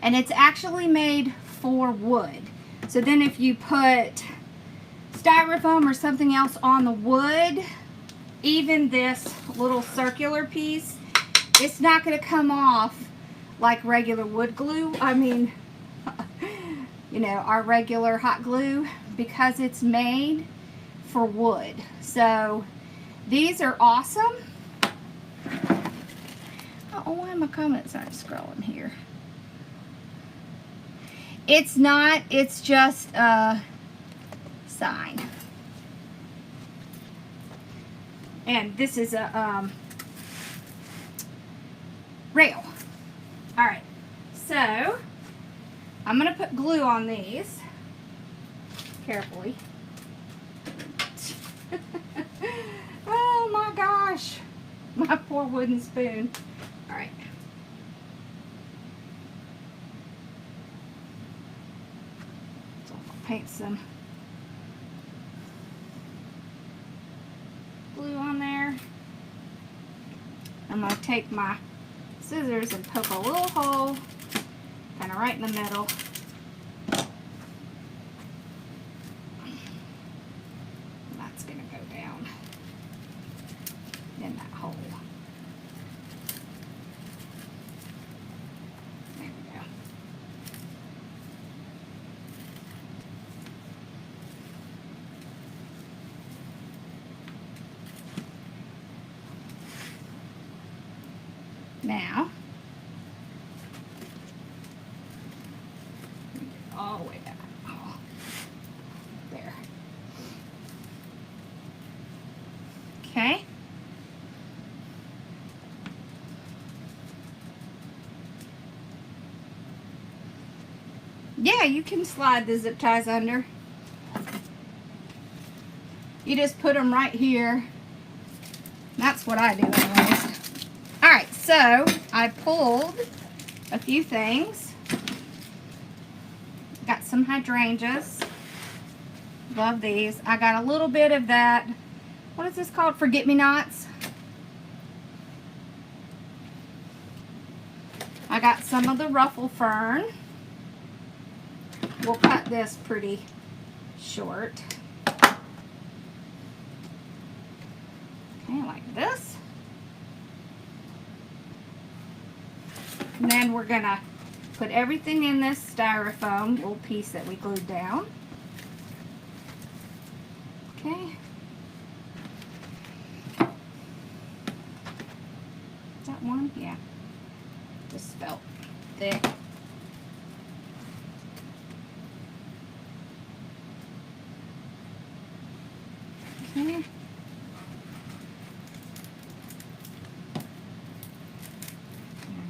[SPEAKER 1] and it's actually made for wood. So then if you put styrofoam or something else on the wood, even this little circular piece, it's not going to come off like regular wood glue. I mean, you know, our regular hot glue, because it's made for wood. So these are awesome. Oh, why my comments aren't scrolling here? It's not, it's just a sign. And this is a rail. Alright, so I'm going to put glue on these carefully. Oh my gosh, my poor wooden spoon. Alright. So I'll paint some glue on there. I'm going to take my scissors and poke a little hole, kind of right in the middle. That's going to go down in that hole. There we go. Now, all the way back. Oh, there. Okay. Yeah, you can slide the zip ties under. You just put them right here. That's what I do anyways. Alright, so I pulled a few things. Got some hydrangeas. Love these. I got a little bit of that, what is this called? Forget-me-nots. I got some of the ruffle fern. We'll cut this pretty short. Okay, like this. And then we're gonna put everything in this styrofoam little piece that we glued down. Okay. Is that one? Yeah. This felt thick. Okay.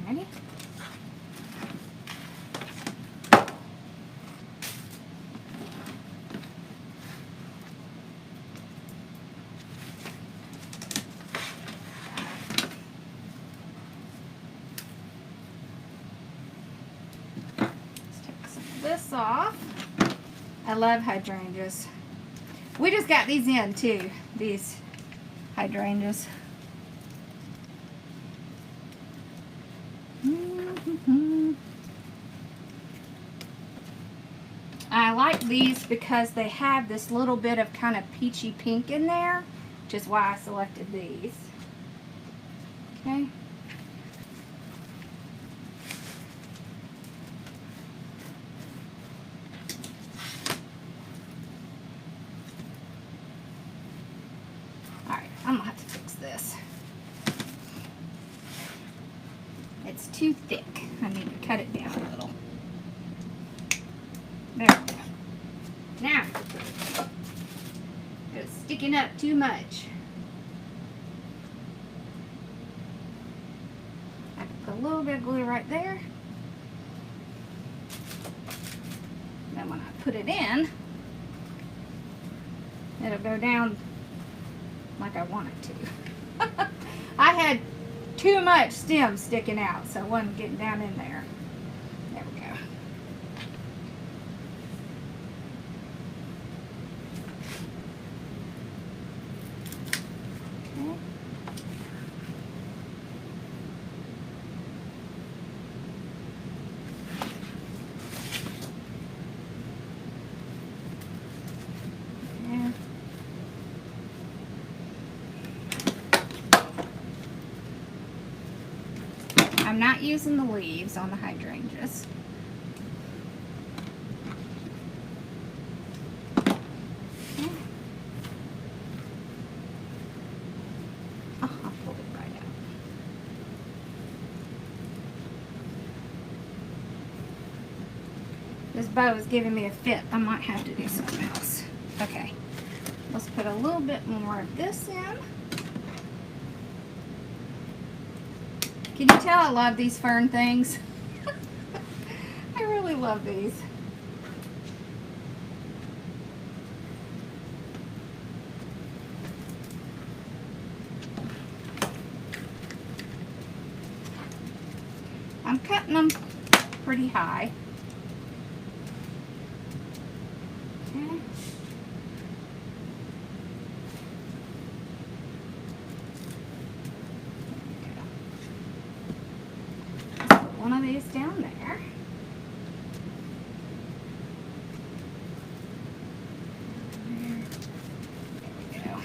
[SPEAKER 1] Alrighty. This off. I love hydrangeas. We just got these in too, these hydrangeas. I like these because they have this little bit of kind of peachy pink in there, which is why I selected these. Okay. I'm gonna have to fix this. It's too thick. I need to cut it down a little. There we go. Now, it's sticking up too much. I can put a little bit of glue right there. Then when I put it in, it'll go down like I want it to. I had too much stem sticking out, so it wasn't getting down in there. There we go. Okay. Yeah. I'm not using the leaves on the hydrangeas. Okay. Oh, I'll pull it right out. This bow is giving me a fit. I might have to do something else. Okay. Let's put a little bit more of this in. Can you tell I love these fern things? I really love these. I'm cutting them pretty high. Okay. One of these down there. There we go.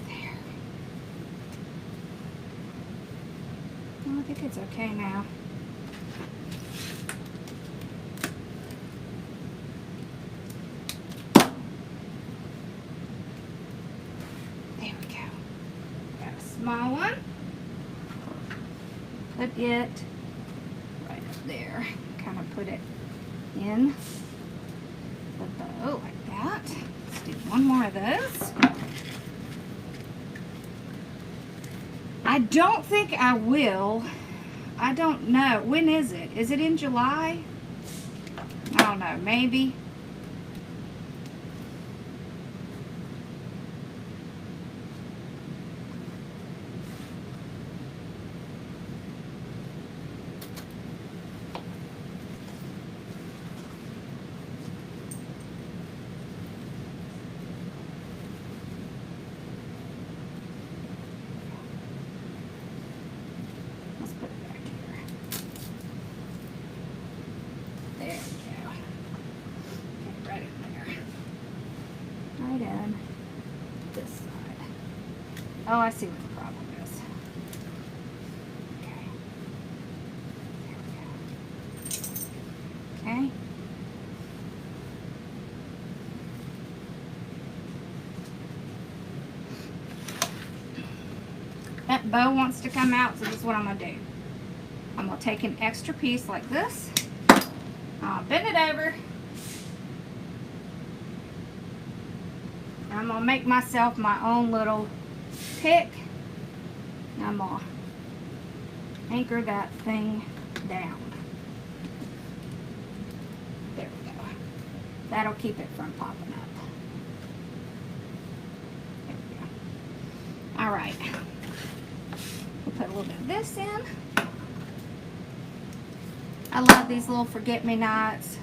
[SPEAKER 1] There. Well, I think it's okay now. Small one. Put it right up there. Kind of put it in. the bow like that. Let's do one more of those. I don't think I will. I don't know. When is it? Is it in July? I don't know. Maybe. Oh, I see what the problem is. Okay. There we go. Okay. That bow wants to come out, so this is what I'm going to do. I'm going to take an extra piece like this. I'll bend it over. I'm going to make myself my own little pick. I'm going to anchor that thing down. There we go. That'll keep it from popping up. There we go. All right. We'll put a little bit of this in. I love these little forget-me-nots.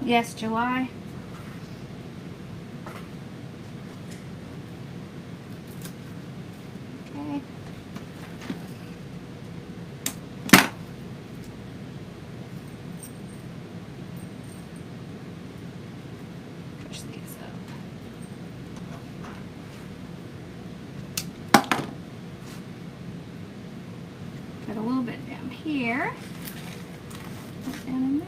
[SPEAKER 1] Yes, July. Put a little bit down here. Put down in there.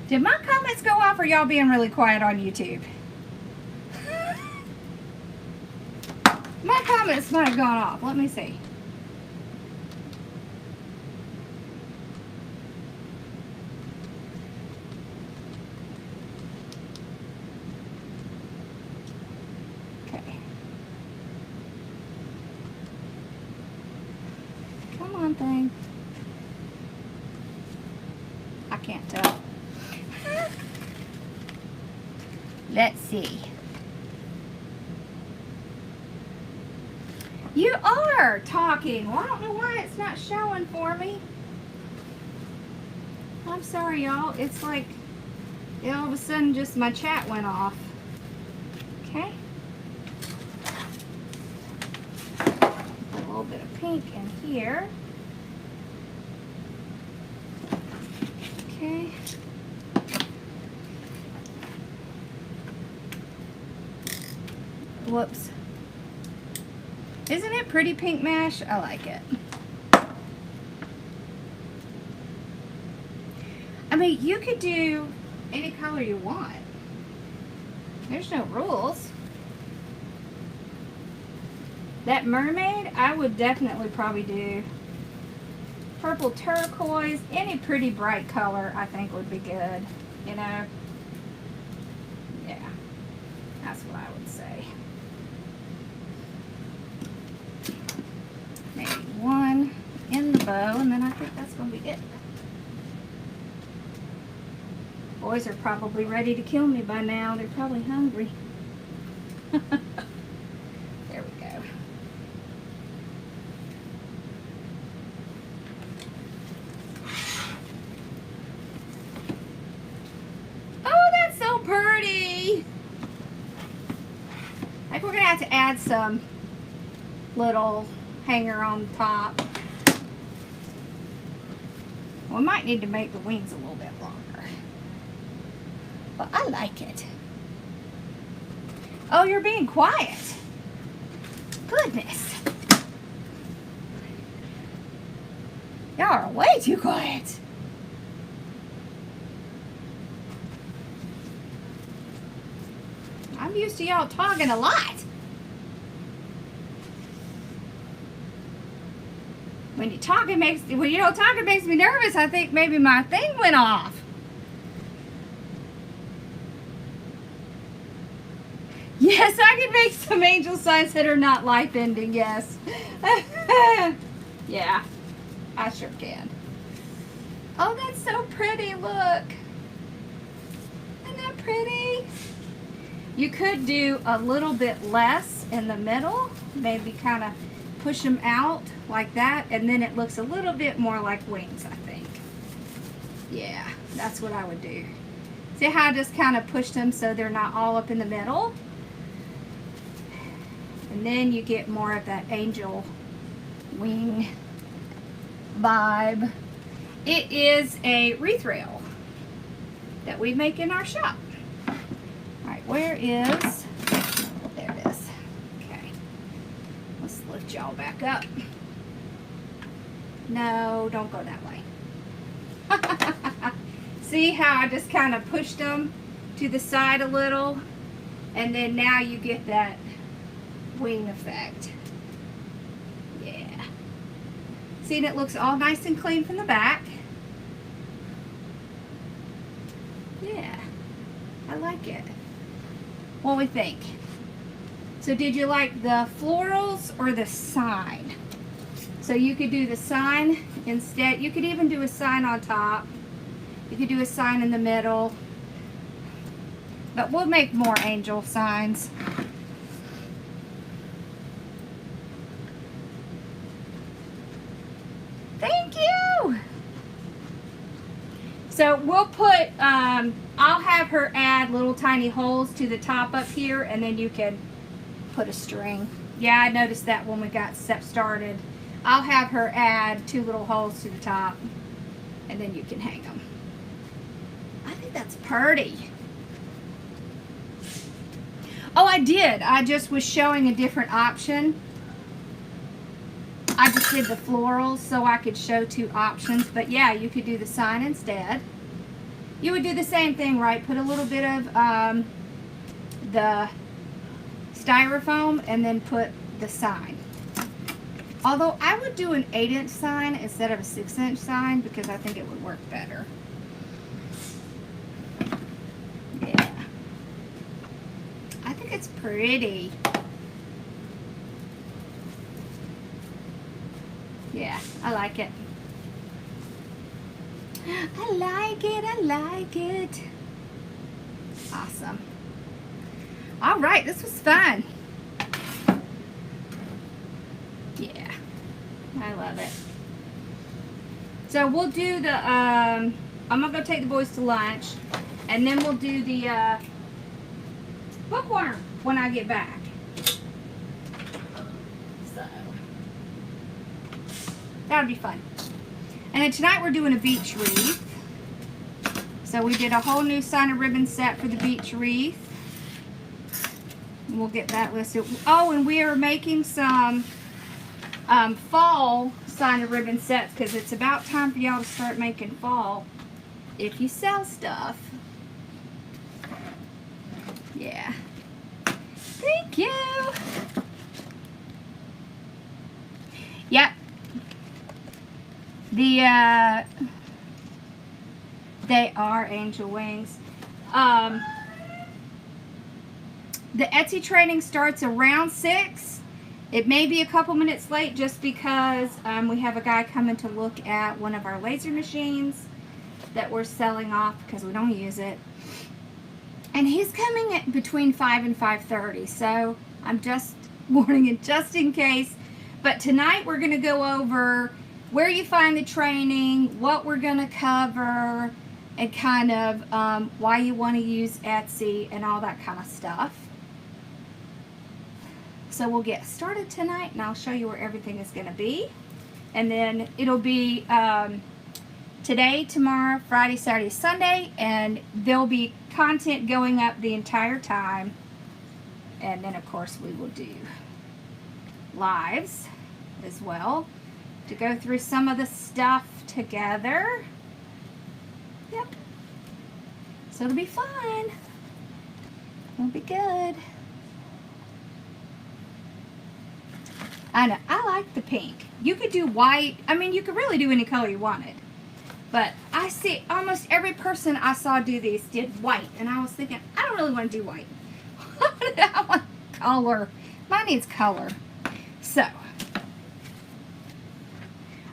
[SPEAKER 1] Did my comments go off, or y'all being really quiet on YouTube? My comments might have gone off. Let me see. Thing. I can't tell. Let's see. You are talking. Well, I don't know why it's not showing for me. I'm sorry, y'all. It's like all of a sudden just my chat went off. Okay. Put a little bit of pink in here. Okay. Whoops. Isn't it pretty pink mash? I like it. I mean, you could do any color you want. There's no rules. That mermaid, I would definitely probably do purple turquoise, any pretty bright color I think would be good, you know. Yeah, that's what I would say. Maybe one in the bow, and then I think that's going to be it. Boys are probably ready to kill me by now. They're probably hungry. There we go. Pretty. I think we're gonna have to add some little hanger on the top. We might need to make the wings a little bit longer, but I like it. Oh, you're being quiet. Goodness, y'all are way too quiet. I'm used to y'all talking a lot. When you talk, it makes, well, you know, talking makes me nervous. I think maybe my thing went off. Yes, I can make some angel signs that are not life ending, yes. Yeah, I sure can. Oh, that's so pretty, look. Isn't that pretty? You could do a little bit less in the middle, maybe kind of push them out like that, and then it looks a little bit more like wings, I think. Yeah, that's what I would do. See how I just kind of pushed them so they're not all up in the middle? And then you get more of that angel wing vibe. It is a wreath rail that we make in our shop. All right, where is, there it is. Okay, let's lift y'all back up. No, don't go that way. See how I just kind of pushed them to the side a little, and then now you get that wing effect. Yeah. See, and it looks all nice and clean from the back. Yeah, I like it. What do we think? So did you like the florals or the sign? So you could do the sign instead. You could even do a sign on top. You could do a sign in the middle. But we'll make more angel signs. Thank you! So we'll put, I'll have her add little tiny holes to the top up here, and then you can put a string. Yeah, I noticed that when we got started. I'll have her add 2 little holes to the top, and then you can hang them. I think that's pretty. Oh, I did. I just was showing a different option. I just did the florals so I could show 2 options. But yeah, you could do the sign instead. You would do the same thing, right? Put a little bit of the styrofoam and then put the sign. Although I would do an 8-inch sign instead of a 6-inch sign because I think it would work better. Yeah. I think it's pretty. Yeah, I like it. I like it, I like it. Awesome. All right, this was fun. Yeah, I love it. So we'll do the, I'm gonna go take the boys to lunch, and then we'll do the bookworm when I get back. So that'll be fun. And then tonight we're doing a beach wreath. So we did a whole new sign and ribbon set for the beach wreath. And we'll get that listed. Oh, and we are making some fall sign and ribbon sets because it's about time for y'all to start making fall if you sell stuff. Yeah. Thank you. Yep. They are angel wings. The Etsy training starts around 6. It may be a couple minutes late just because we have a guy coming to look at one of our laser machines that we're selling off because we don't use it. And he's coming at between 5 and 5:30. So I'm just warning it just in case. But tonight we're going to go over where you find the training, what we're going to cover, and kind of why you want to use Etsy and all that kind of stuff. So we'll get started tonight, and I'll show you where everything is going to be. And then it'll be today, tomorrow, Friday, Saturday, Sunday, and there'll be content going up the entire time. And then, of course, we will do lives as well to go through some of the stuff together. Yep. So it'll be fun. It'll be good. I know. I like the pink. You could do white. I mean, you could really do any color you wanted. But I see almost every person I saw do these did white. And I was thinking, I don't really want to do white. I want color. Mine needs color. So.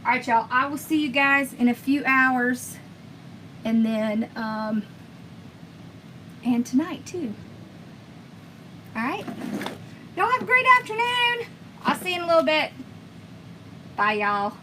[SPEAKER 1] Alright, y'all. I will see you guys in a few hours. And then, and tonight, too. Alright? Y'all have a great afternoon. I'll see you in a little bit. Bye, y'all.